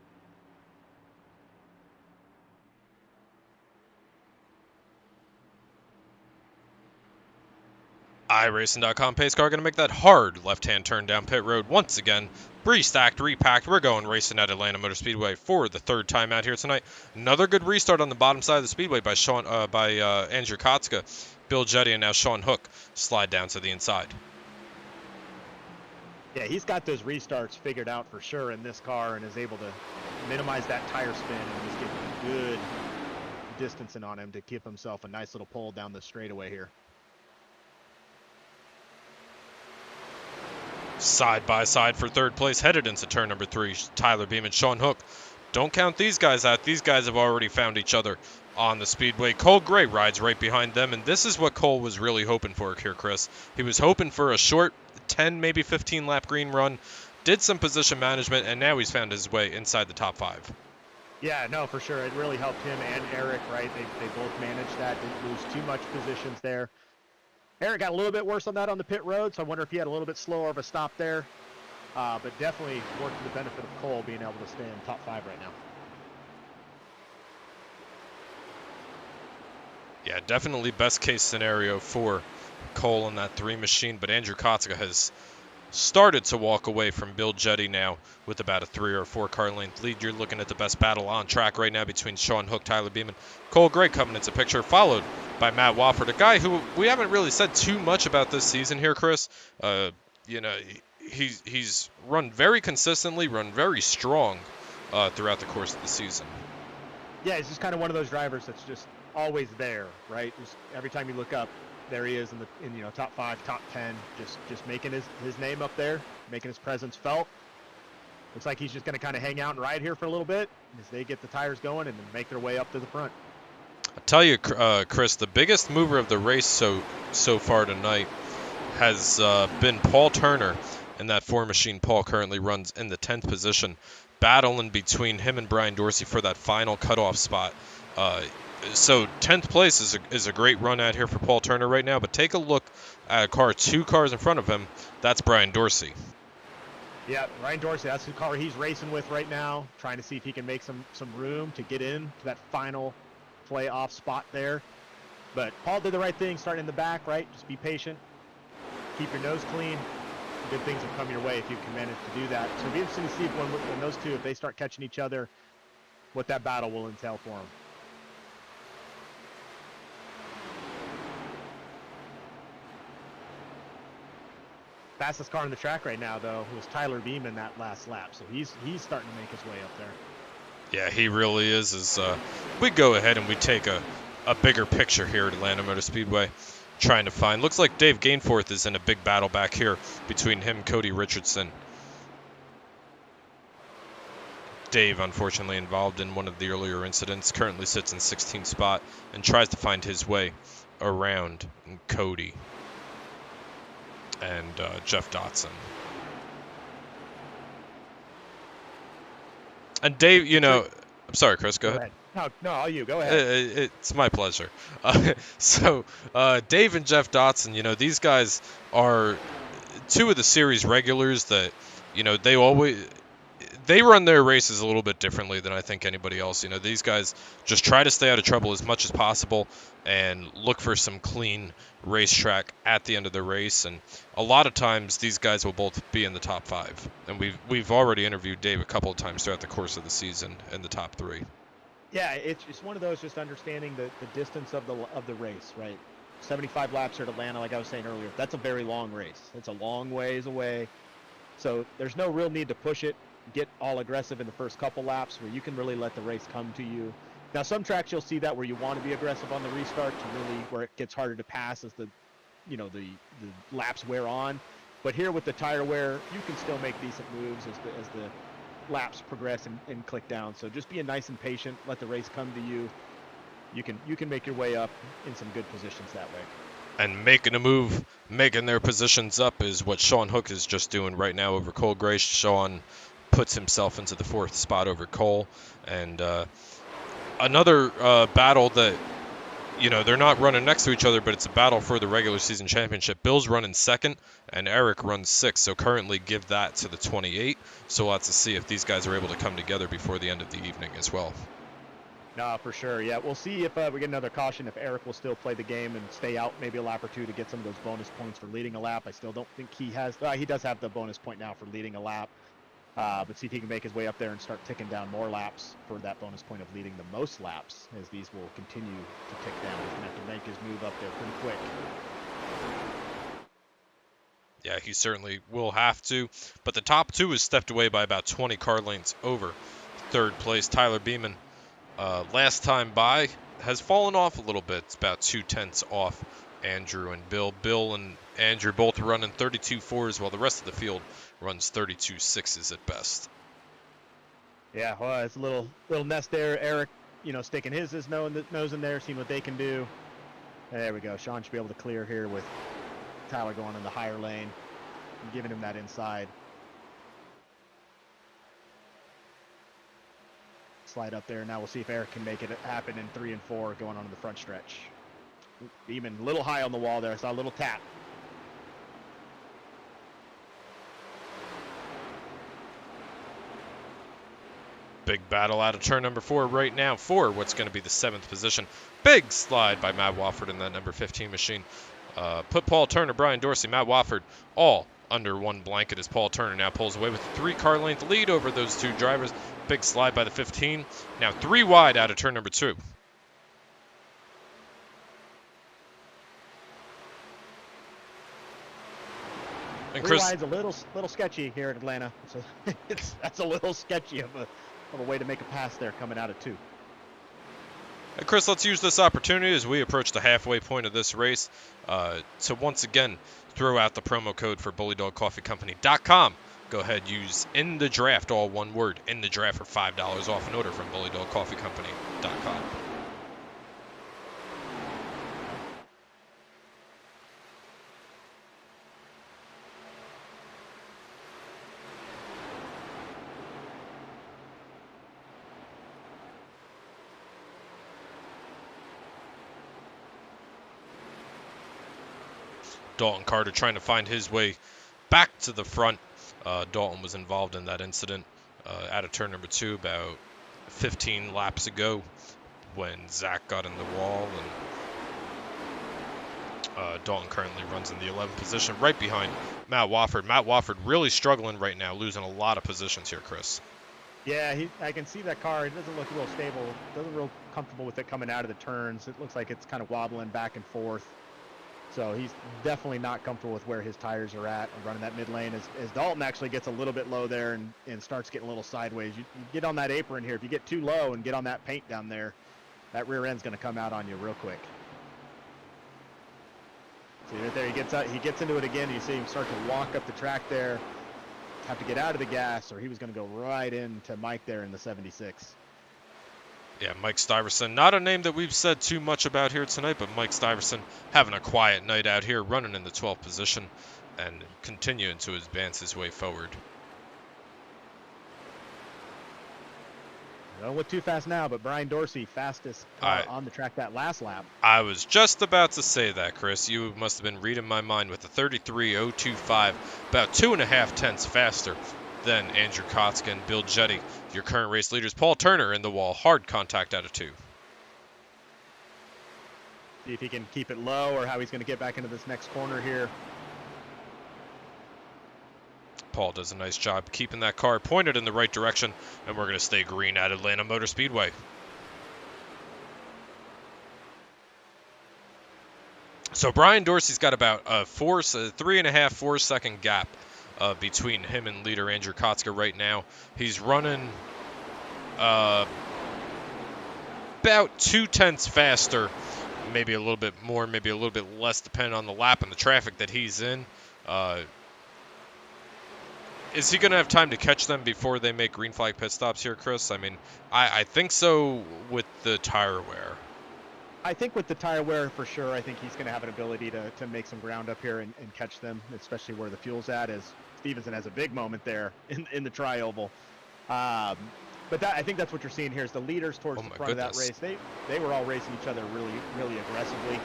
S1: iRacing.com pace car going to make that hard left-hand turn down pit road once again. Restacked, repacked. We're going racing at Atlanta Motor Speedway for the third time out here tonight. Another good restart on the bottom side of the speedway by Andrew Kotska, Bill Jetty, and now Sean Hook slide down to the inside.
S2: Yeah, he's got those restarts figured out for sure in this car and is able to minimize that tire spin and just get good distancing on him to keep himself a nice little pull down the straightaway here.
S1: Side by side for third place, headed into turn number 3. Tyler Beam and Sean Hook. Don't count these guys out. These guys have already found each other on the speedway. Cole Gray rides right behind them, and this is what Cole was really hoping for here, Chris. He was hoping for a short 10, maybe 15 lap green run, did some position management, and now he's found his way inside the top 5.
S2: Yeah, no, for sure. It really helped him and Eric, right? They both managed that, didn't lose too much positions there. Eric got a little bit worse on that on the pit road, so I wonder if he had a little bit slower of a stop there. But definitely worked to the benefit of Cole being able to stay in top 5 right now.
S1: Yeah, definitely best case scenario for Cole on that 3 machine, but Andrew Kotska has started to walk away from Bill Jetty now with about a 3 or 4 car length lead. You're looking at the best battle on track right now between Sean Hook, Tyler Beeman, Cole Gray coming into picture, followed by Matt Wofford, a guy who we haven't really said too much about this season here, Chris. You know, he's run very consistently, run very strong throughout the course of the season.
S2: Yeah, he's just kind of one of those drivers that's just always there, right? Just every time you look up, there he is in top 5, top 10, just making his name up there, making his presence felt. Looks like he's just going to kind of hang out and ride here for a little bit as they get the tires going and then make their way up to the front.
S1: I'll tell you, Chris, the biggest mover of the race so far tonight has been Paul Turner in that 4 machine. Paul currently runs in the 10th position, battling between him and Brian Dorsey for that final cutoff spot. So 10th place is a great run out here for Paul Turner right now, but take a look at a car 2 cars in front of him. That's Brian Dorsey.
S2: Yeah, Brian Dorsey, that's the car he's racing with right now, trying to see if he can make some room to get in to that final playoff spot there. But Paul did the right thing, starting in the back, right? Just be patient, keep your nose clean. Good things will come your way if you can manage to do that. So it'll be interesting to see when those two, if they start catching each other, what that battle will entail for them. Fastest car on the track right now, though, was Tyler Beeman that last lap. So he's starting to make his way up there.
S1: Yeah, he really is. As we go ahead and we take a bigger picture here at Atlanta Motor Speedway, trying to find. Looks like Dave Gainforth is in a big battle back here between him and Cody Richardson. Dave, unfortunately involved in one of the earlier incidents, currently sits in 16th spot and tries to find his way around Cody and Jeff Dotson. And Dave, you know, I'm sorry, Chris, go ahead.
S2: No, all you. Go ahead.
S1: It's my pleasure. So Dave and Jeff Dotson, you know, these guys are 2 of the series regulars that, you know, they run their races a little bit differently than I think anybody else. You know, these guys just try to stay out of trouble as much as possible and look for some clean racetrack at the end of the race. And a lot of times these guys will both be in the top 5. And we've already interviewed Dave a couple of times throughout the course of the season in the top 3.
S2: Yeah, it's one of those, just understanding the distance of the race, right? 75 laps here at Atlanta, like I was saying earlier. That's a very long race. It's a long ways away. So there's no real need to push it, get all aggressive in the first couple laps where you can really let the race come to you. Now, some tracks you'll see that where you want to be aggressive on the restart to really where it gets harder to pass as the laps wear on. But here with the tire wear, you can still make decent moves as the laps progress and click down. So just being nice and patient, let the race come to you. You can make your way up in some good positions that way.
S1: And making a move, making their positions up is what Sean Hook is just doing right now over Cole Gray. Sean puts himself into the 4th spot over Cole. And another battle that, you know, they're not running next to each other, but it's a battle for the regular season championship. Bill's running 2nd, and Eric runs 6th. So currently give that to the 28. So we'll have to see if these guys are able to come together before the end of the evening as well.
S2: No, for sure. Yeah, we'll see if we get another caution, if Eric will still play the game and stay out maybe a lap or two to get some of those bonus points for leading a lap. I still don't think he has. He does have the bonus point now for leading a lap. But see if he can make his way up there and start ticking down more laps for that bonus point of leading the most laps, as these will continue to tick down. He's going to have to make his move up there pretty quick.
S1: Yeah, he certainly will have to. But the top 2 is stepped away by about 20 car lengths over 3rd place. Tyler Beeman, last time by, has fallen off a little bit. It's about 2/10 off Andrew and Bill. Bill and Andrew both running 32.4s, while the rest of the field runs 32.6s at best.
S2: Yeah, well, it's a little nest there. Eric, sticking his nose in there, seeing what they can do. There we go. Sean should be able to clear here with Tyler going in the higher lane and giving him that inside. Slide up there. Now we'll see if Eric can make it happen in 3 and 4 going on to the front stretch. Beeman a little high on the wall there. I saw a little tap.
S1: Big battle out of turn number 4 right now for what's going to be the 7th position. Big slide by Matt Wofford in that number 15 machine. Put Paul Turner, Brian Dorsey, Matt Wofford all under one blanket as Paul Turner now pulls away with a 3 car length lead over those 2 drivers. Big slide by the 15. Now 3 wide out of turn number 2. And
S2: Three
S1: Chris,
S2: wide's a little sketchy here in Atlanta. That's a little sketchy of a way to make a pass there coming out of 2.
S1: And Chris, let's use this opportunity as we approach the halfway point of this race to once again throw out the promo code for BullydogCoffeeCompany.com. Go ahead, use in the draft, all one word, in the draft for $5 off an order from BullydogCoffeeCompany.com. Dalton Carter trying to find his way back to the front. Dalton was involved in that incident out of turn number 2 about 15 laps ago when Zach got in the wall. And Dalton currently runs in the 11th position right behind Matt Wofford. Matt Wofford really struggling right now, losing a lot of positions here, Chris.
S2: Yeah, I can see that car. It doesn't look real stable. Doesn't real comfortable with it coming out of the turns. It looks like it's kind of wobbling back and forth. So he's definitely not comfortable with where his tires are at and running that mid lane. As Dalton actually gets a little bit low there and starts getting a little sideways. You get on that apron here. If you get too low and get on that paint down there, that rear end's going to come out on you real quick. See right there, he gets into it again. You see him start to walk up the track there. Have to get out of the gas, or he was going to go right into Mike there in the 76.
S1: Yeah, Mike Stiverson, not a name that we've said too much about here tonight, but Mike Stiverson having a quiet night out here, running in the 12th position and continuing to advance his way forward.
S2: Don't look too fast now, but Brian Dorsey, fastest on the track that last lap.
S1: I was just about to say that, Chris. You must have been reading my mind with the 33.025, about 2.5 tenths faster than Andrew Kotzka and Bill Jetty. Your current race leaders, Paul Turner in the wall, hard contact out of 2.
S2: See if he can keep it low or how he's going to get back into this next corner here.
S1: Paul does a nice job keeping that car pointed in the right direction, and we're going to stay green at Atlanta Motor Speedway. So Brian Dorsey's got about a 3.5-4 second gap between him and leader Andrew Kotzka right now. He's running about 2 tenths faster, maybe a little bit more, maybe a little bit less, depending on the lap and the traffic that he's in. Is he going to have time to catch them before they make green flag pit stops here, Chris? I mean, I think so with the tire wear.
S2: I think with the tire wear for sure, I think he's going to have an ability to make some ground up here and catch them, especially where the fuel's at, as Stevenson has a big moment there in the tri-oval. But I think that's what you're seeing here is the leaders towards the front of that race. They were all racing each other really aggressively,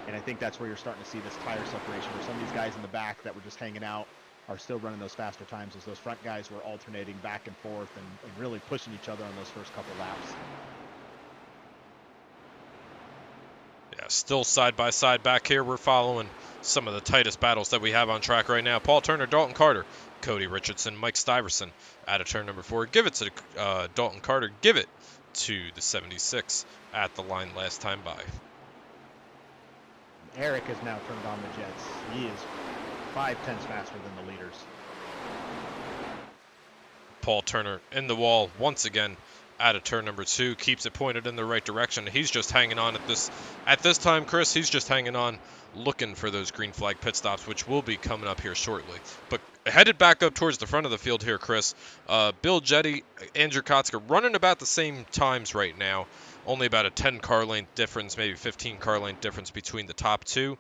S2: and I think that's where you're starting to see this tire separation, where some of these guys in the back that were just hanging out are still running those faster times, as those front guys were alternating back and forth and really pushing each other on those first couple laps.
S1: Yeah, still side by side back here. We're following some of the tightest battles that we have on track right now. Paul Turner, Dalton Carter, Cody Richardson, Mike Stiverson out of turn number 4. Give it to Dalton Carter. Give it to the 76 at the line last time by.
S2: Eric has now turned on the jets. He is 5/10 faster than the leaders.
S1: Paul Turner in the wall once again out of turn number 2, keeps it pointed in the right direction. He's just hanging on at this time, Chris. He's just hanging on, looking for those green flag pit stops, which will be coming up here shortly. But headed back up towards the front of the field here, Chris. Bill Jetty, Andrew Kotska running about the same times right now. Only about a 10 car length difference, maybe 15 car length difference between the top 2.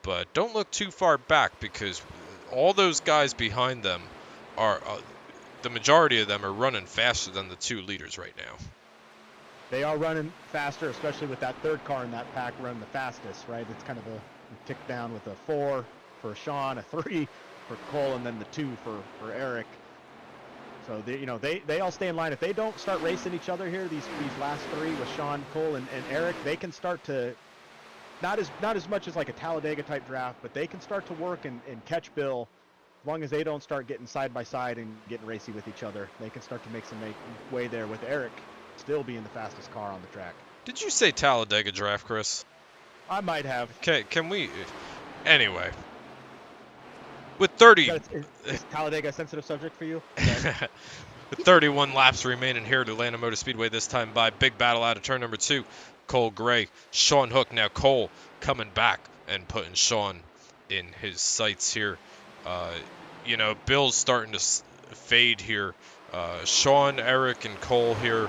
S1: But don't look too far back, because all those guys behind them are the majority of them are running faster than the 2 leaders right now.
S2: They are running faster, especially with that third car in that pack running the fastest, right? It's kind of a tick down with a 4 for Sean, a 3 for Cole, and then the 2 for Eric. So they all stay in line. If they don't start racing each other here, these last 3 with Sean, Cole, and Eric, they can start to not as much as like a Talladega type draft, but they can start to work and catch Bill. As long as they don't start getting side by side and getting racy with each other, they can start to make some way there, with Eric still being the fastest car on the track.
S1: Did you say Talladega draft, Chris?
S2: I might have.
S1: Okay, can we? Anyway, with 30,
S2: is Talladega a sensitive subject for you?
S1: with 31 laps remaining here at Atlanta Motor Speedway, this time by big battle out of turn number 2. Cole Gray, Sean Hook. Now Cole coming back and putting Sean in his sights here. Bill's starting to fade here. Sean, Eric, and Cole here.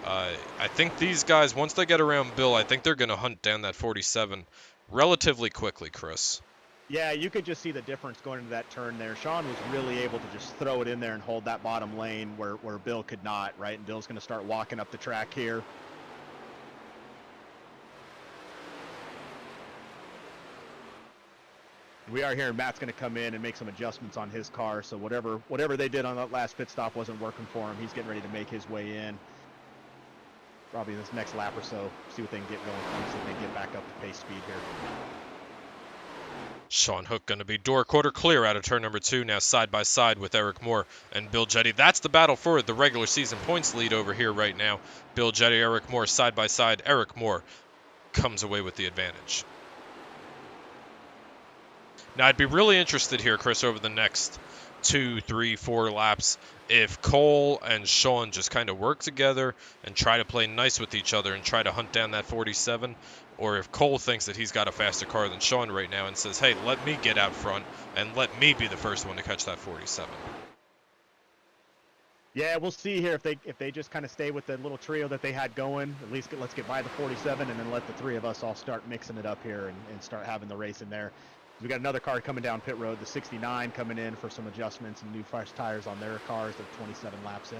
S1: I think these guys, once they get around Bill, I think they're going to hunt down that 47 relatively quickly, Chris.
S2: Yeah, you could just see the difference going into that turn there. Sean was really able to just throw it in there and hold that bottom lane where Bill could not, right? And Bill's going to start walking up the track here. We are hearing Matt's going to come in and make some adjustments on his car. So whatever they did on that last pit stop wasn't working for him. He's getting ready to make his way in. Probably this next lap or so, see what they can get going for, so they can get back up to pace speed here.
S1: Sean Hook going to be door quarter clear out of turn number 2, now side by side with Eric Moore and Bill Jetty. That's the battle for the regular season points lead over here right now. Bill Jetty, Eric Moore side by side. Eric Moore comes away with the advantage. Now, I'd be really interested here, Chris, over the next 2, 3, 4 laps, if Cole and Sean just kind of work together and try to play nice with each other and try to hunt down that 47, or if Cole thinks that he's got a faster car than Sean right now and says, hey, let me get out front and let me be the first one to catch that 47.
S2: Yeah, we'll see here if they just kind of stay with the little trio that they had going. At least let's get by the 47, and then let the 3 of us all start mixing it up here and start having the race in there. We got another car coming down pit road, the 69 coming in for some adjustments and new fresh tires on their cars. They're 27 laps in.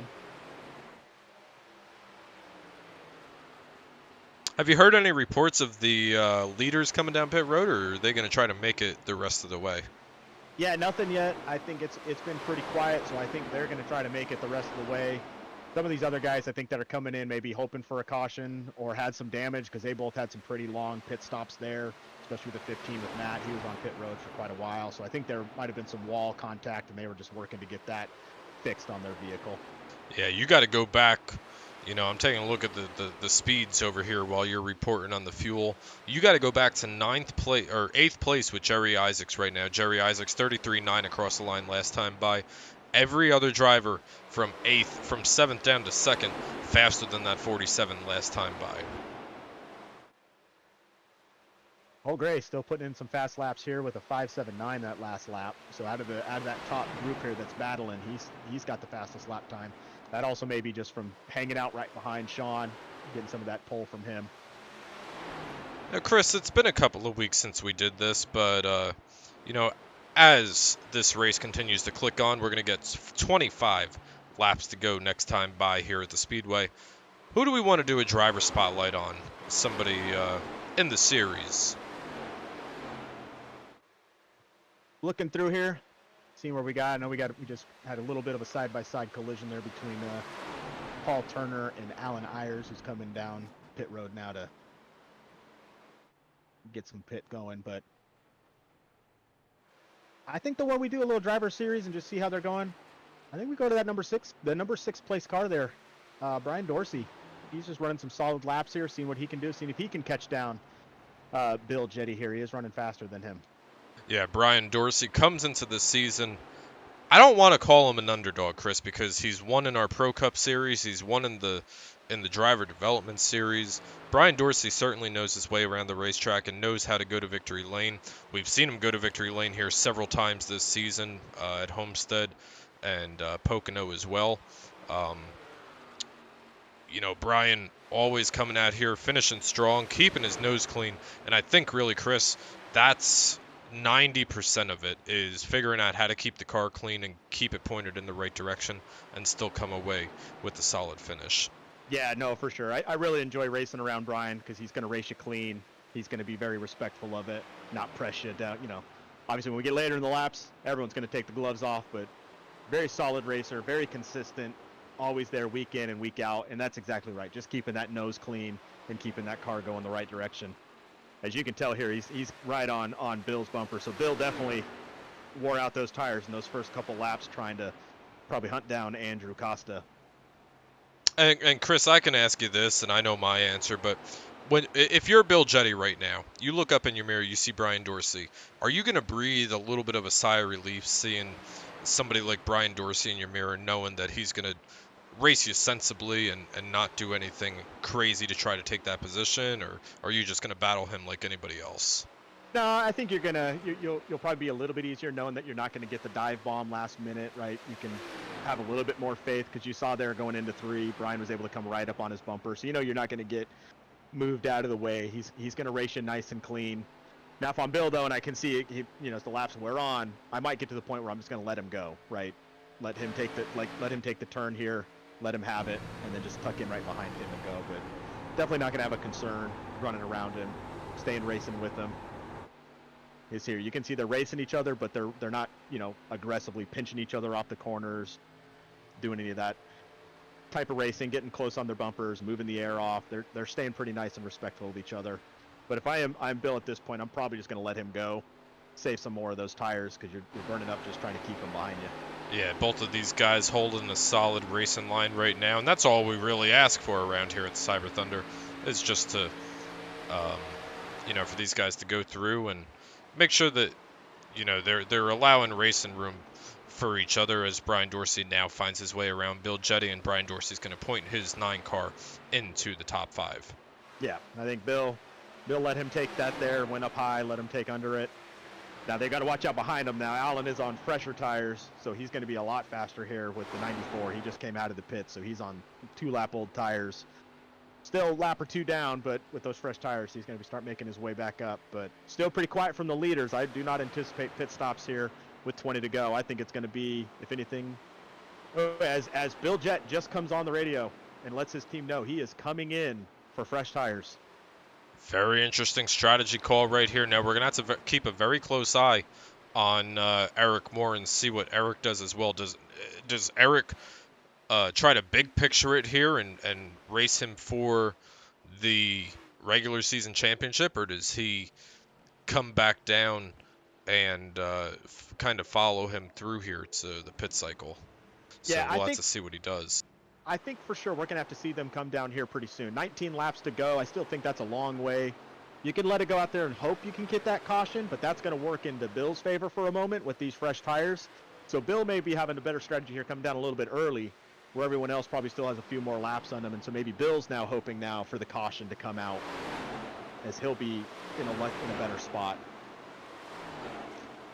S1: Have you heard any reports of the leaders coming down pit road, or are they going to try to make it the rest of the way?
S2: Yeah, nothing yet. I think it's been pretty quiet, so I think they're going to try to make it the rest of the way. Some of these other guys, I think, that are coming in maybe hoping for a caution or had some damage, because they both had some pretty long pit stops there, especially the 15 with Matt. He was on pit road for quite a while, so I think there might have been some wall contact, and they were just working to get that fixed on their vehicle.
S1: Yeah, you got to go back. I'm taking a look at the speeds over here while you're reporting on the fuel. You got to go back to 8th place with Jerry Isaacs right now. Jerry Isaacs 33.9 across the line last time by. Every other driver from 7th down to 2nd faster than that 47 last time by.
S2: Cole Gray still putting in some fast laps here with a 5.79 that last lap. So out of that top group here that's battling, he's got the fastest lap time. That also may be just from hanging out right behind Sean, getting some of that pull from him.
S1: Now, Chris, it's been a couple of weeks since we did this, but you know, as this race continues to click on, we're going to get 25 laps to go next time by here at the Speedway. Who do we want to do a driver spotlight on? Somebody in the series.
S2: Looking through here, seeing where we got. I know we just had a little bit of a side-by-side collision there between Paul Turner and Alan Ayers, who's coming down pit road now to get some pit going. But I think the way we do a little driver series and just see how they're going, I think we go to that number 6 place car there, Brian Dorsey. He's just running some solid laps here, seeing what he can do, seeing if he can catch down Bill Jetty here. He is running faster than him.
S1: Yeah, Brian Dorsey comes into this season. I don't want to call him an underdog, Chris, because he's won in our Pro Cup series. He's won in the driver development series. Brian Dorsey certainly knows his way around the racetrack and knows how to go to victory lane. We've seen him go to victory lane here several times this season at Homestead and Pocono as well. You know, Brian always coming out here, finishing strong, keeping his nose clean. And I think really, Chris, that's 90% of it is figuring out how to keep the car clean and keep it pointed in the right direction and still come away with a solid finish.
S2: Yeah, no, for sure. I really enjoy racing around Brian because he's going to race you clean. He's going to be very respectful of it, not press you down. You know, obviously when we get later in the laps, everyone's going to take the gloves off, but very solid racer, very consistent, always there week in and week out. And that's exactly right. Just keeping that nose clean and keeping that car going the right direction. As you can tell here, he's right on Bill's bumper. So Bill definitely wore out those tires in those first couple laps trying to probably hunt down Andrew Costa.
S1: And Chris, I can ask you this, and I know my answer, but if you're Bill Jetty right now, you look up in your mirror, you see Brian Dorsey, are you going to breathe a little bit of a sigh of relief seeing somebody like Brian Dorsey in your mirror, knowing that he's going to race you sensibly and not do anything crazy to try to take that position, or are you just going to battle him like anybody else?
S2: No, I think you'll probably be a little bit easier knowing that you're not going to get the dive bomb last minute, right? You can have a little bit more faith because you saw there going into 3, Brian was able to come right up on his bumper, so you know you're not going to get moved out of the way. He's going to race you nice and clean. Now, if I'm Bill though, and I can see as the laps wear on, I might get to the point where I'm just going to let him go, right? Let him take the turn here, let him have it, and then just tuck in right behind him and go. But definitely not going to have a concern running around him, staying racing with him. Is here. You can see they're racing each other, but they're not, aggressively pinching each other off the corners, doing any of that type of racing, getting close on their bumpers, moving the air off. They're staying pretty nice and respectful of each other. But if I'm Bill at this point, I'm probably just going to let him go, save some more of those tires because you're burning up just trying to keep them behind you.
S1: Yeah, both of these guys holding a solid racing line right now, and that's all we really ask for around here at the Cyber Thunder, is just to, for these guys to go through and make sure that, they're allowing racing room for each other as Brian Dorsey now finds his way around Bill Jetty, and Brian Dorsey's going to point his 9 car into the top 5.
S2: Yeah, I think Bill let him take that there, went up high, let him take under it. Now they got to watch out behind him now. Allen is on fresher tires, so he's going to be a lot faster here with the 94. He just came out of the pit, so he's on 2-lap-old tires. Still a lap or 2 down, but with those fresh tires, he's going to start making his way back up. But still pretty quiet from the leaders. I do not anticipate pit stops here with 20 to go. I think it's going to be, if anything, as Bill Jett just comes on the radio and lets his team know he is coming in for fresh tires.
S1: Very interesting strategy call right here. Now we're going to have to keep a very close eye on Eric Moore and see what Eric does as well. Does Eric try to big picture it here and race him for the regular season championship, or does he come back down and kind of follow him through here to the pit cycle? So
S2: yeah,
S1: we'll have to see what he does.
S2: I think for sure we're going to have to see them come down here pretty soon. 19 laps to go. I still think that's a long way. You can let it go out there and hope you can get that caution, but that's going to work into Bill's favor for a moment with these fresh tires. So Bill may be having a better strategy here, coming down a little bit early, where everyone else probably still has a few more laps on them. And so maybe Bill's now hoping now for the caution to come out as he'll be in a better spot.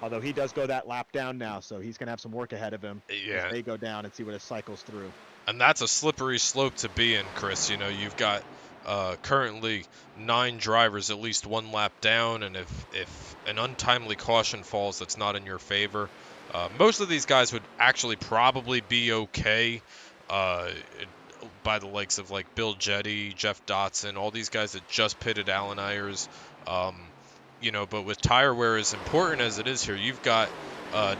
S2: Although he does go that lap down now, so he's going to have some work ahead of him
S1: Yeah.
S2: as they go down and see what it cycles through.
S1: And that's a slippery slope to be in, Chris. You know, you've got currently 9 drivers at least 1 lap down, and if an untimely caution falls that's not in your favor, most of these guys would actually probably be okay by the likes of like Bill Jetty, Jeff Dotson, all these guys that just pitted Alan Ayers. You know, but with tire wear as important as it is here, you've got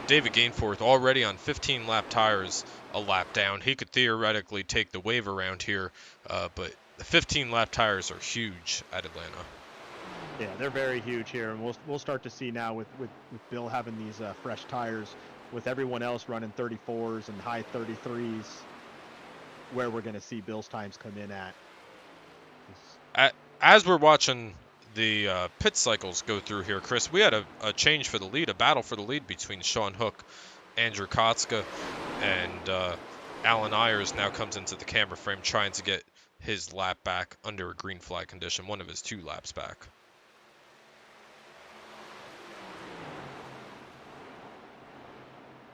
S1: David Gainforth already on 15 lap tires a lap down. He could theoretically take the wave around here, but the 15 lap tires are huge at Atlanta.
S2: Yeah, they're very huge here, and we'll start to see now with Bill having these fresh tires, with everyone else running 34s and high 33s, where we're going to see Bill's times come in at.
S1: As we're watching the pit cycles go through here, Chris, we had a change for the lead, a battle for the lead between Sean Hook, Andrew Kotska, and Alan Ayers now comes into the camera frame trying to get his lap back under a green flag condition, one of his 2 laps back.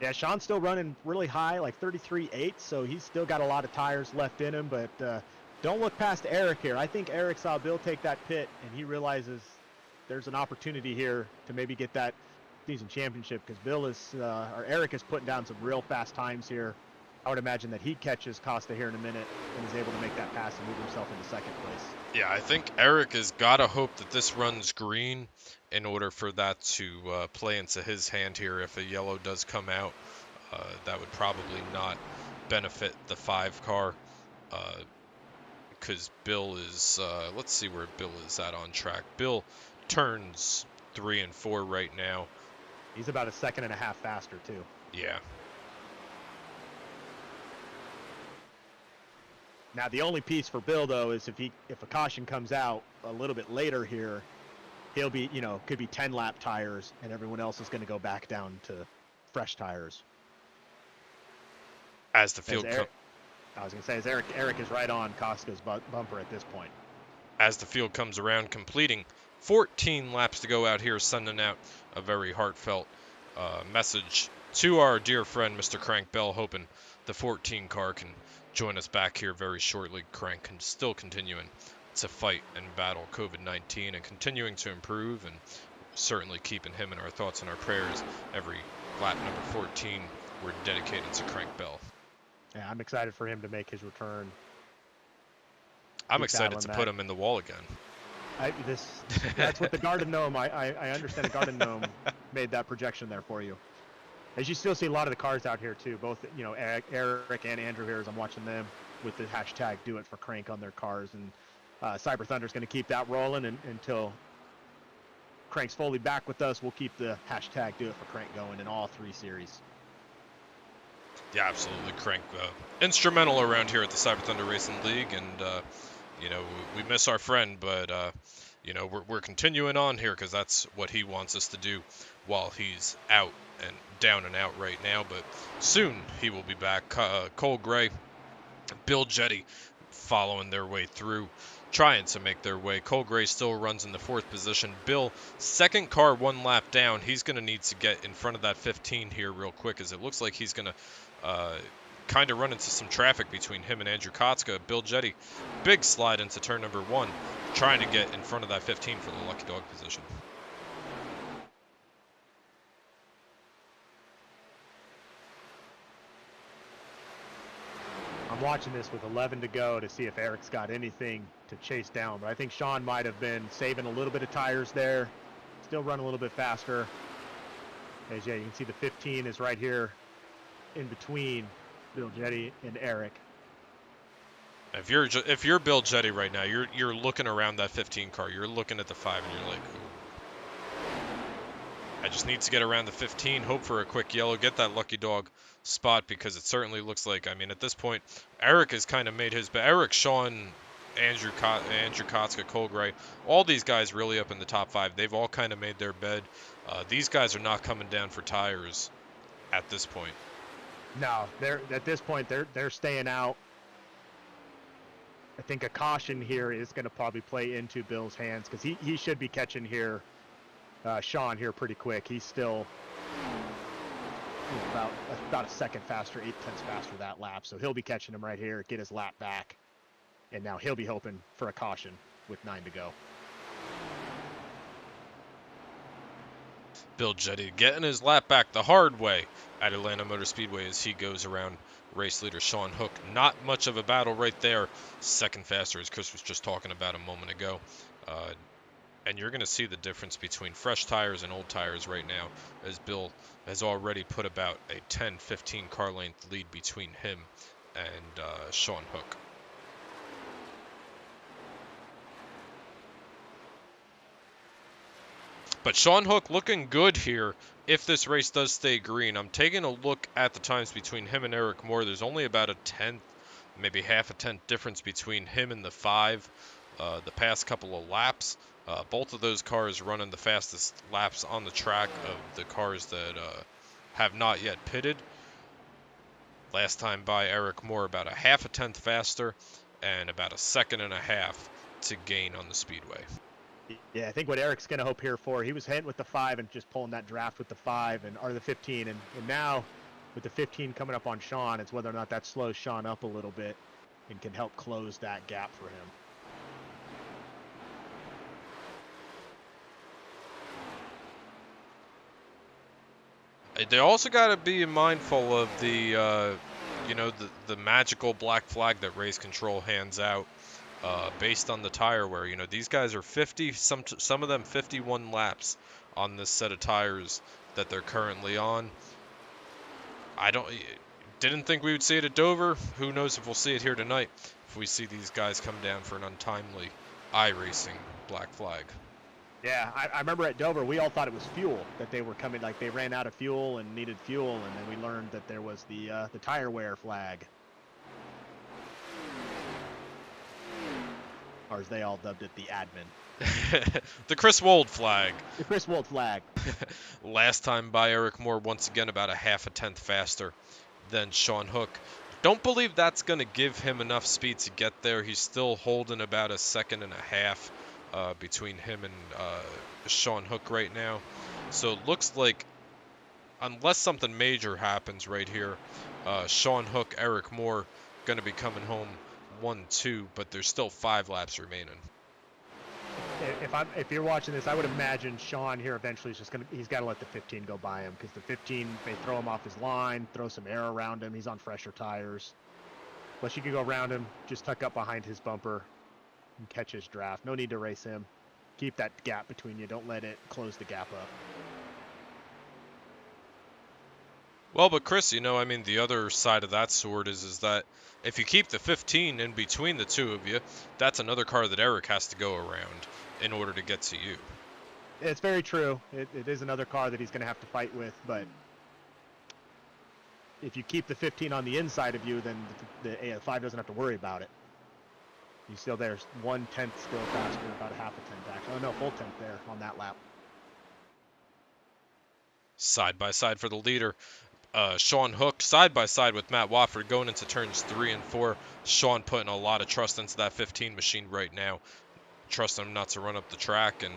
S2: Yeah, Sean's still running really high, like 33.8, so he's still got a lot of tires left in him, but don't look past Eric here. I think Eric saw Bill take that pit, and he realizes there's an opportunity here to maybe get that season championship, because Eric is putting down some real fast times here. I would imagine that he catches Costa here in a minute and is able to make that pass and move himself into second place.
S1: Yeah, I think Eric has got to hope that this runs green in order for that to play into his hand here. If a yellow does come out, that would probably not benefit the 5 car, because Bill is, let's see where Bill is at on track. Bill turns 3 and 4 right now.
S2: He's about a second and a half faster too.
S1: Yeah.
S2: Now the only piece for Bill though is if a caution comes out a little bit later here, he'll be, could be 10 lap tires, and everyone else is going to go back down to fresh tires.
S1: As the field
S2: I was going to say, as Eric is right on Koska's bumper at this point.
S1: As the field comes around, completing 14 laps to go out here, sending out a very heartfelt message to our dear friend, Mr. Crank Bell, hoping the 14 car can join us back here very shortly. Crank still continuing to fight and battle COVID-19 and continuing to improve, and certainly keeping him in our thoughts and our prayers. Every lap number 14 we're dedicated to Crank Bell.
S2: Yeah, I'm excited for him to make his return.
S1: I'm excited to put him in the wall again.
S2: That's what the Garden Gnome, I understand the Garden Gnome made that projection there for you. As you still see a lot of the cars out here too, both Eric and Andrew here, as I'm watching them with the hashtag Do It for Crank on their cars, and Cyber Thunder's going to keep that rolling until Crank's fully back with us. We'll keep the hashtag Do It for Crank going in all 3 series.
S1: Yeah, absolutely. Crank instrumental around here at the Cyber Thunder Racing League, and we miss our friend, but we're continuing on here because that's what he wants us to do while he's out and down and out right now. But soon he will be back. Cole Gray, Bill Jetty following their way through, trying to make their way. Cole Gray still runs in the 4th position. Bill, second car 1 lap down. He's going to need to get in front of that 15 here real quick, as it looks like he's going to kind of run into some traffic between him and Andrew Kotska. Bill Jetty, big slide into turn number 1, trying to get in front of that 15 for the lucky dog position.
S2: I'm watching this with 11 to go to see if Eric's got anything to chase down, but I think Sean might have been saving a little bit of tires there, still running a little bit faster. As you can see, the 15 is right here in between Bill Jetty and Eric.
S1: If you're Bill Jetty right now, you're looking around that 15 car. You're looking at the 5, and you're like, ooh, I just need to get around the 15, hope for a quick yellow, get that lucky dog spot, because it certainly looks like, at this point, Eric has kind of made his bet. Eric, Sean, Andrew Kotska, Cole Gray, all these guys really up in the top 5. They've all kind of made their bed. These guys are not coming down for tires at this point.
S2: No, at this point they're staying out. I think a caution here is going to probably play into Bill's hands because he should be catching here, Sean here pretty quick. He's still about a second faster, 8/10 faster that lap. So he'll be catching him right here, get his lap back. And now he'll be hoping for a caution with 9 to go.
S1: Bill Jetty getting his lap back the hard way at Atlanta Motor Speedway as he goes around race leader Sean Hook. Not much of a battle right there. Second faster, as Chris was just talking about a moment ago. And you're going to see the difference between fresh tires and old tires right now, as Bill has already put about a 10-15 car length lead between him and Sean Hook. But Sean Hook looking good here if this race does stay green. I'm taking a look at the times between him and Eric Moore. There's only about a 10th, maybe half a 10th difference between him and the 5 the past couple of laps. Both of those cars running the fastest laps on the track of the cars that have not yet pitted. Last time by Eric Moore about a half a 10th faster and about a second and a half to gain on the Speedway.
S2: Yeah, I think what Eric's going to hope here for, he was hitting with the 5 and just pulling that draft with the 5 or the 15. And now with the 15 coming up on Sean, it's whether or not that slows Sean up a little bit and can help close that gap for him.
S1: They also got to be mindful of the, the magical black flag that Race Control hands out based on the tire wear. You know, these guys are 50, some of them 51 laps on this set of tires that they're currently on. Didn't think we would see it at Dover. Who knows if we'll see it here tonight if we see these guys come down for an untimely iRacing black flag.
S2: Yeah, I remember at Dover, we all thought it was fuel, that they were coming, like they ran out of fuel and needed fuel, and then we learned that there was the tire wear flag. Or as they all dubbed it, the admin.
S1: The Chris Wold flag.
S2: The Chris Wold flag.
S1: Last time by Eric Moore, once again about a half a 10th faster than Sean Hook. Don't believe that's going to give him enough speed to get there. He's still holding about a second and a half between him and Sean Hook right now. So it looks like, unless something major happens right here, Sean Hook, Eric Moore going to be coming home 1-2, but there's still 5 laps remaining.
S2: If you're watching this, I would imagine Sean here eventually is he's got to let the 15 go by him, because the 15 may throw him off his line, throw some air around him. He's on fresher tires. Unless you can go around him, just tuck up behind his bumper and catch his draft. No need to race him. Keep that gap between you. Don't let it close the gap up.
S1: Well, but Chris, the other side of that sword is that if you keep the 15 in between the two of you, that's another car that Eric has to go around in order to get to you.
S2: It's very true. It is another car that he's going to have to fight with, but if you keep the 15 on the inside of you, then the 5 doesn't have to worry about it. You still there's 1/10 still faster, about a half a 10th actually. Oh no, full 10th there on that lap.
S1: Side by side for the leader. Sean Hook side by side with Matt Wofford going into turns 3 and 4. Sean putting a lot of trust into that 15 machine right now. Trusting him not to run up the track, and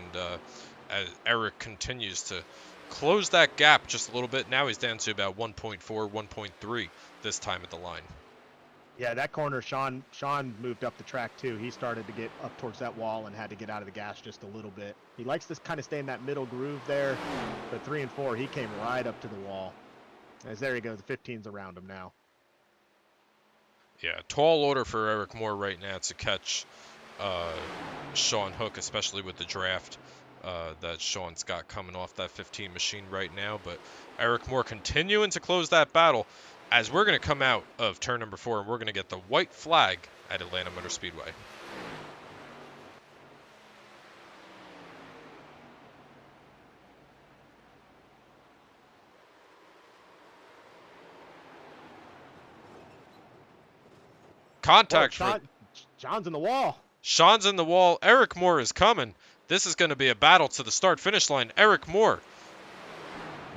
S1: as Eric continues to close that gap just a little bit. Now he's down to about 1.4, 1.3 this time at the line.
S2: Yeah, that corner, Sean moved up the track too. He started to get up towards that wall and had to get out of the gas just a little bit. He likes to kind of stay in that middle groove there, but 3 and 4, he came right up to the wall. As there he goes, the 15's around him now.
S1: Yeah, tall order for Eric Moore right now to catch Sean Hook, especially with the draft that Sean's got coming off that 15 machine right now. But Eric Moore continuing to close that battle as we're going to come out of turn number 4 and we're going to get the white flag at Atlanta Motor Speedway. Contact.
S2: Sean's in the wall.
S1: Sean's in the wall. Eric Moore is coming. This is going to be a battle to the start-finish line. Eric Moore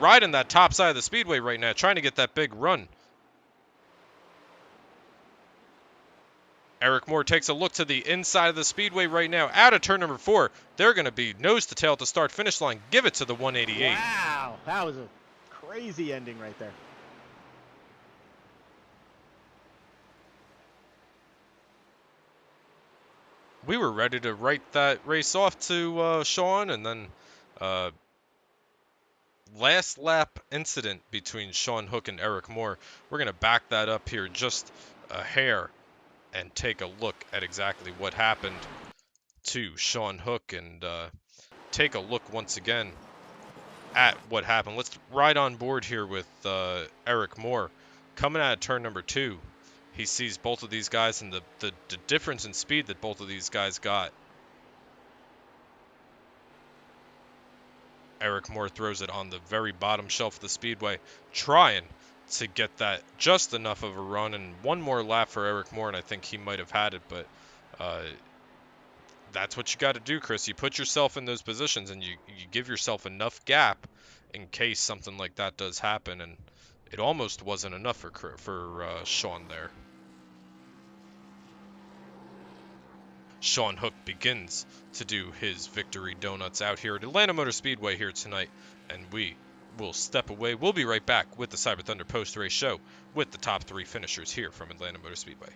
S1: riding that top side of the speedway right now, trying to get that big run. Eric Moore takes a look to the inside of the speedway right now. Out of turn number 4, they're going to be nose to tail at the start finish line. Give it to the 188.
S2: Wow, that was a crazy ending right there.
S1: We were ready to write that race off to Sean, and then last lap incident between Sean Hook and Eric Moore. We're going to back that up here just a hair and take a look at exactly what happened to Sean Hook and take a look once again at what happened. Let's ride on board here with Eric Moore. Coming out of turn number 2, he sees both of these guys and the difference in speed that both of these guys got. Eric Moore throws it on the very bottom shelf of the speedway, trying to get that just enough of a run, and one more lap for Eric Moore, and I think he might have had it, but that's what you got to do, Chris. You put yourself in those positions, and you give yourself enough gap in case something like that does happen, and it almost wasn't enough for Sean there. Sean Hook begins to do his victory donuts out here at Atlanta Motor Speedway here tonight, and we will step away. We'll be right back with the Cyber Thunder post-race show with the top 3 finishers here from Atlanta Motor Speedway.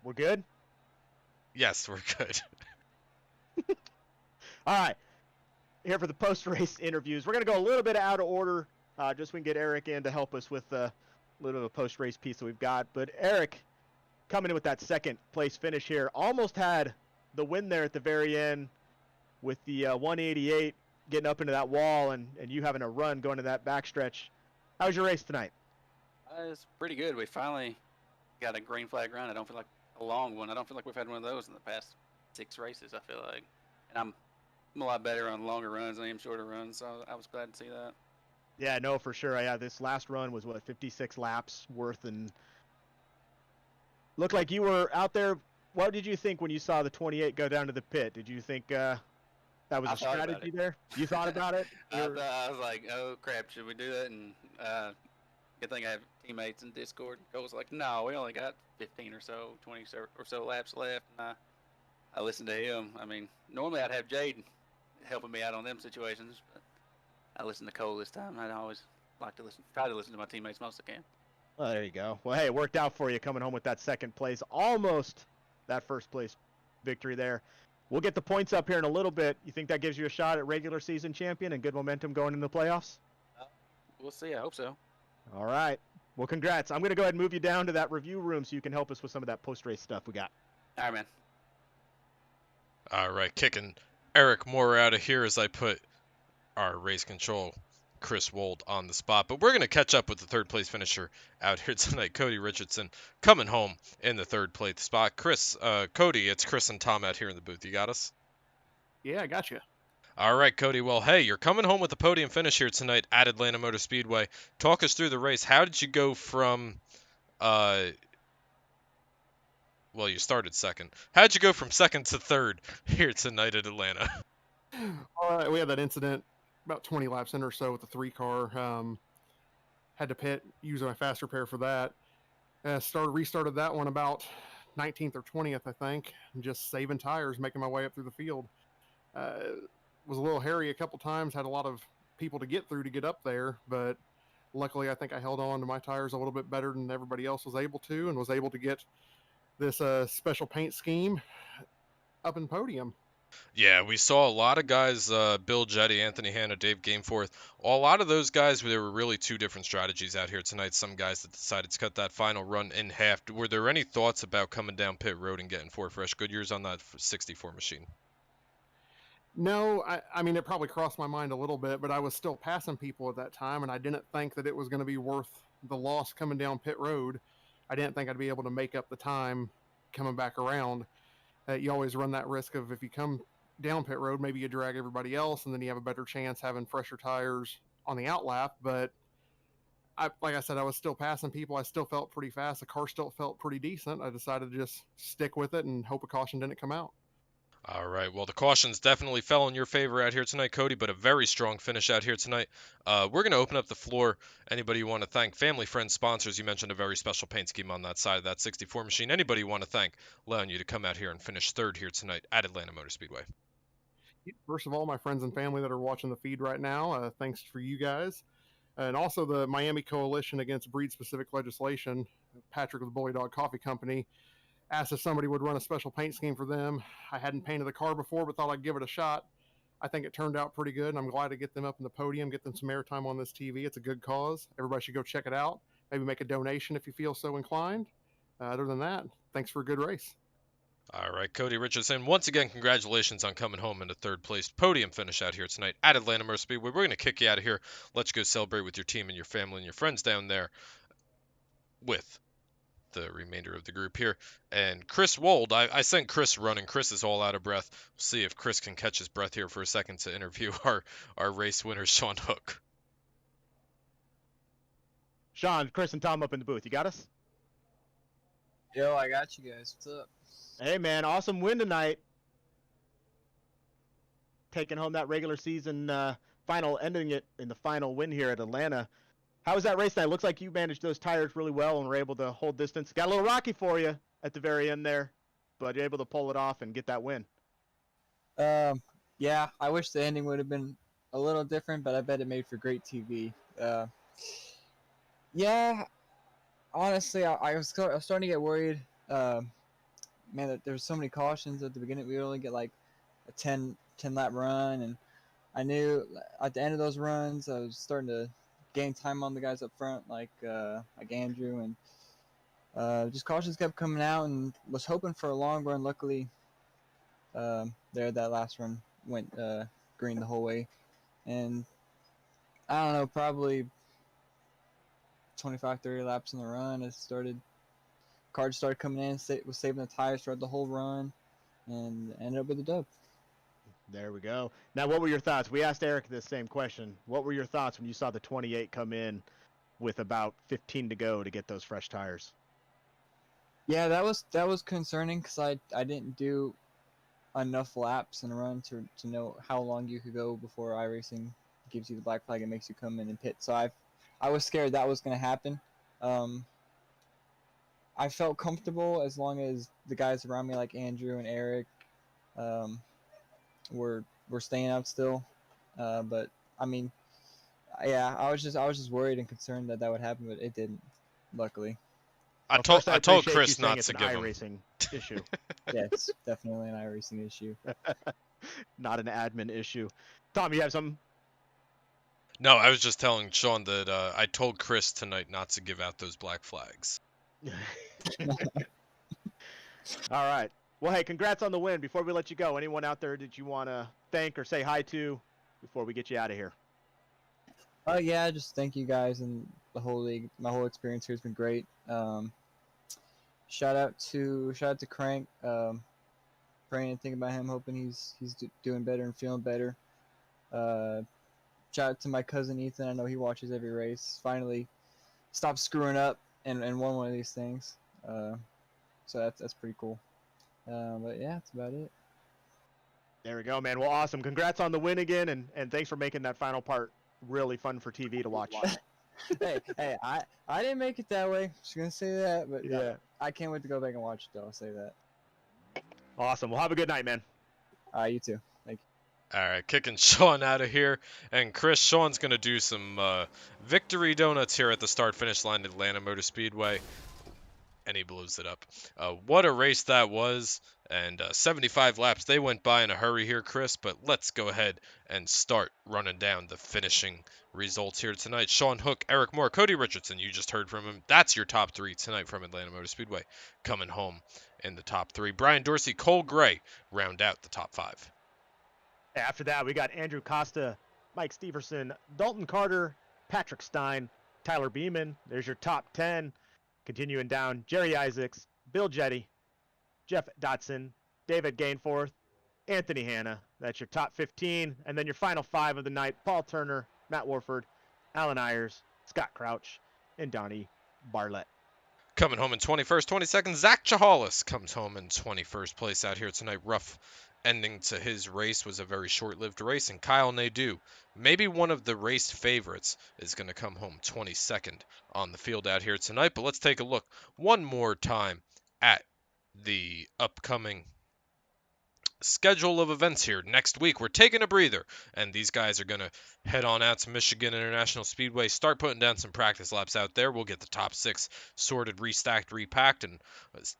S2: We're good?
S1: Yes, we're good.
S2: All right. Here for the post-race interviews. We're going to go a little bit out of order, just so we can get Eric in to help us with a little of a post-race piece that we've got. But Eric, coming in with that second place finish here, almost had the win there at the very end with the 188 getting up into that wall and you having a run going to that backstretch. How was your race tonight?
S4: It's pretty good. We finally got a green flag run. I don't feel like a long one. I don't feel like we've had one of those in the past 6 races, I feel like. And I'm a lot better on longer runs than I am shorter runs, so I was glad to see that.
S2: Yeah, no, for sure. Yeah, this last run was, 56 laps worth, and looked like you were out there. What did you think when you saw the 28 go down to the pit? Did you think that was a strategy there? You thought about it?
S4: I was like, oh, crap, should we do that? And good thing I have teammates in Discord. Cole's like, no, we only got 15 or so, 20 or so laps left. And I listened to him. I mean, normally I'd have Jade helping me out on them situations, but I listened to Cole this time. I always like to try to listen to my teammates most I can.
S2: Well, there you go. Well, hey, it worked out for you coming home with that second place. Almost that first place victory there. We'll get the points up here in a little bit. You think that gives you a shot at regular season champion and good momentum going into the playoffs?
S4: We'll see. I hope so.
S2: All right. Well, congrats. I'm going to go ahead and move you down to that review room so you can help us with some of that post-race stuff we got.
S4: All right, man.
S1: All right, kicking Eric Moore out of here as I put our race control Chris Wold on the spot. But we're going to catch up with the third place finisher out here tonight, Cody Richardson, coming home in the third place spot. Cody, it's Chris and Tom out here in the booth. You got us?
S5: Yeah, I got you.
S1: All right, Cody. Well, hey, you're coming home with the podium finish here tonight at Atlanta Motor Speedway. Talk us through the race. How did you go from, well, you started second. How'd you go from second to third here tonight at Atlanta?
S5: We had that incident about 20 laps in or so with the 3-car. Had to pit, use my fast repair for that. Restarted that one about 19th or 20th, I think. Just saving tires, making my way up through the field. Was a little hairy a couple times. Had a lot of people to get through to get up there, but luckily I think I held on to my tires a little bit better than everybody else was able to, and was able to get this special paint scheme up in podium.
S1: Yeah, we saw a lot of guys, Bill Jetty, Anthony Hanna, Dave Gameforth. A lot of those guys, there were really two different strategies out here tonight. Some guys that decided to cut that final run in half. Were there any thoughts about coming down pit road and getting 4 fresh Goodyears on that 64 machine?
S5: No, I mean, it probably crossed my mind a little bit, but I was still passing people at that time, and I didn't think that it was going to be worth the loss coming down pit road. I didn't think I'd be able to make up the time coming back around. You always run that risk of, if you come down pit road, maybe you drag everybody else, and then you have a better chance having fresher tires on the outlap. But like I said, I was still passing people. I still felt pretty fast. The car still felt pretty decent. I decided to just stick with it and hope a caution didn't come out.
S1: All right. Well, the cautions definitely fell in your favor out here tonight, Cody, but a very strong finish out here tonight. We're going to open up the floor. Anybody you want to thank? Family, friends, sponsors. You mentioned a very special paint scheme on that side of that 64 machine. Anybody you want to thank, allowing you to come out here and finish third here tonight at Atlanta Motor Speedway?
S5: First of all, my friends and family that are watching the feed right now, thanks for you guys. And also the Miami Coalition Against Breed-Specific Legislation, Patrick of the Bullydog Coffee Company, asked if somebody would run a special paint scheme for them. I hadn't painted the car before, but thought I'd give it a shot. I think it turned out pretty good, and I'm glad to get them up in the podium, get them some airtime on this TV. It's a good cause. Everybody should go check it out. Maybe make a donation if you feel so inclined. Other than that, thanks for a good race.
S1: All right, Cody Richardson, once again, congratulations on coming home in the third place podium finish out here tonight at Atlanta Motor Speedway. We're going to kick you out of here. Let you go celebrate with your team and your family and your friends down there with the remainder of the group here. And Chris Wold, I sent Chris running. Chris is all out of breath. We'll see if Chris can catch his breath here for a second to interview our race winner, Sean Hook.
S2: Sean, Chris, and Tom up in the booth. You got us?
S6: Yo, I got you guys. What's up?
S2: Hey, man, awesome win tonight. Taking home that regular season final, ending it in the final win here at Atlanta. How was that race night? Looks like you managed those tires really well and were able to hold distance. Got a little rocky for you at the very end there, but you're able to pull it off and get that win.
S6: Yeah, I wish the ending would have been a little different, but I bet it made for great TV. Yeah, honestly, I was starting to get worried. Man, that there was so many cautions at the beginning. We would only get like a 10 lap run, and I knew at the end of those runs, I was starting to gain time on the guys up front, like Andrew, and just cautions kept coming out, and was hoping for a long run. Luckily, that last run went green the whole way, and I don't know, probably 25-30 laps in the run, cards started coming in, was saving the tires throughout the whole run, and ended up with a dub.
S2: There we go. Now, what were your thoughts? We asked Eric this same question. What were your thoughts when you saw the 28 come in with about 15 to go to get those fresh tires?
S6: Yeah, that was concerning, because I didn't do enough laps in a run to know how long you could go before iRacing gives you the black flag and makes you come in and pit. So I was scared that was going to happen. I felt comfortable as long as the guys around me, like Andrew and Eric, were staying out still. But I mean, yeah, I was just worried and concerned that would happen, but it didn't. Luckily.
S1: I told Chris not to give him.
S2: iRacing issue.
S6: Yeah, it's definitely an iRacing issue.
S2: Not an admin issue. Tom, you have something?
S1: No, I was just telling Sean that I told Chris tonight not to give out those black flags.
S2: All right. Well, hey, congrats on the win. Before we let you go, anyone out there that you want to thank or say hi to before we get you out of here?
S6: Yeah, just thank you guys and the whole league. My whole experience here has been great. Shout out to Crank. Praying and thinking about him, hoping he's doing better and feeling better. Uh, Shout out to my cousin Ethan. I know he watches every race. Finally, stopped screwing up and won one of these things. So that's pretty cool. But yeah, that's about it.
S2: There we go, man. Well, awesome. Congrats on the win again, and thanks for making that final part really fun for TV to watch.
S6: hey, I didn't make it that way. Just gonna say that, but
S2: Yeah.
S6: I can't wait to go back and watch it though. I'll say that.
S2: Awesome. Well, have a good night, man.
S6: You too. Thank you.
S1: All right, kicking Sean out of here. And Chris, Sean's going to do some victory donuts here at the start-finish line at Atlanta Motor Speedway. And he blows it up. What a race that was. And 75 laps. They went by in a hurry here, Chris. But let's go ahead and start running down the finishing results here tonight. Sean Hook, Eric Moore, Cody Richardson. You just heard from him. That's your top three tonight from Atlanta Motor Speedway. Coming home in the top three. Brian Dorsey, Cole Gray round out the top five.
S2: After that, we got Andrew Costa, Mike Steverson, Dalton Carter, Patrick Stein, Tyler Beeman. There's your top 10. Continuing down, Jerry Isaacs, Bill Jetty, Jeff Dotson, David Gainforth, Anthony Hanna. That's your top 15. And then your final 5 of the night, Paul Turner, Matt Warford, Alan Ayers, Scott Crouch, and Donnie Barlett.
S1: Coming home in 21st, 22nd, Zach Chahalis comes home in 21st place out here tonight. Rough ending to his race, was a very short-lived race. And Kyle Nadeau, maybe one of the race favorites, is going to come home 22nd on the field out here tonight. But let's take a look one more time at the upcoming schedule of events here. Next week, we're taking a breather, and these guys are going to head on out to Michigan International Speedway, start putting down some practice laps out there. We'll get the top 6 sorted, restacked, repacked, and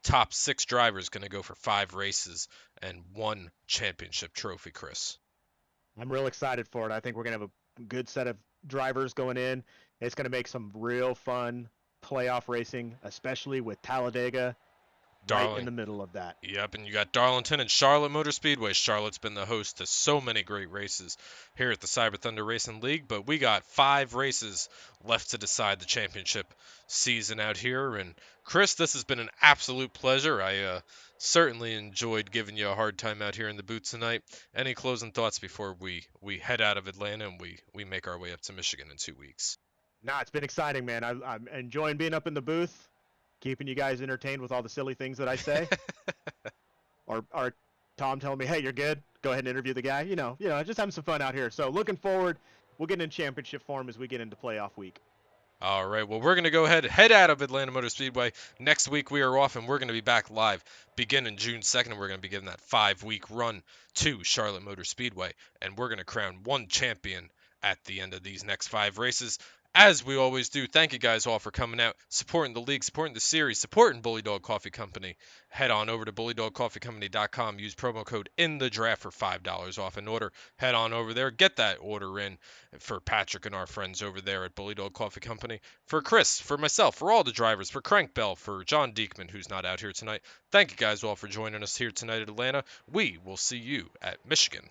S1: top 6 drivers going to go for 5 races and 1 championship trophy, Chris.
S2: I'm real excited for it. I think we're going to have a good set of drivers going in. It's going to make some real fun playoff racing, especially with Talladega right in the middle of that.
S1: Yep, and you got Darlington and Charlotte Motor Speedway. Charlotte's been the host to so many great races here at the Cyber Thunder Racing League, but we got 5 races left to decide the championship season out here. And Chris, this has been an absolute pleasure. I certainly enjoyed giving you a hard time out here in the booth tonight. Any closing thoughts before we head out of Atlanta and we make our way up to Michigan in 2 weeks?
S2: Nah, it's been exciting, man. I'm enjoying being up in the booth, keeping you guys entertained with all the silly things that I say. or Tom telling me, hey, you're good. Go ahead and interview the guy. You know, just having some fun out here. So looking forward. We'll get in championship form as we get into playoff week.
S1: All right, well, we're going to go ahead, head out of Atlanta Motor Speedway. Next week we are off, and we're going to be back live beginning June 2nd, and we're going to be giving that 5-week run to Charlotte Motor Speedway, and we're going to crown one champion at the end of these next 5 races. As we always do, thank you guys all for coming out, supporting the league, supporting the series, supporting Bullydog Coffee Company. Head on over to bullydogcoffeecompany.com. Use promo code INTHEDRAFT for $5 off an order. Head on over there. Get that order in for Patrick and our friends over there at Bullydog Coffee Company. For Chris, for myself, for all the drivers, for Crank Bell, for John Diekman, who's not out here tonight. Thank you guys all for joining us here tonight at Atlanta. We will see you at Michigan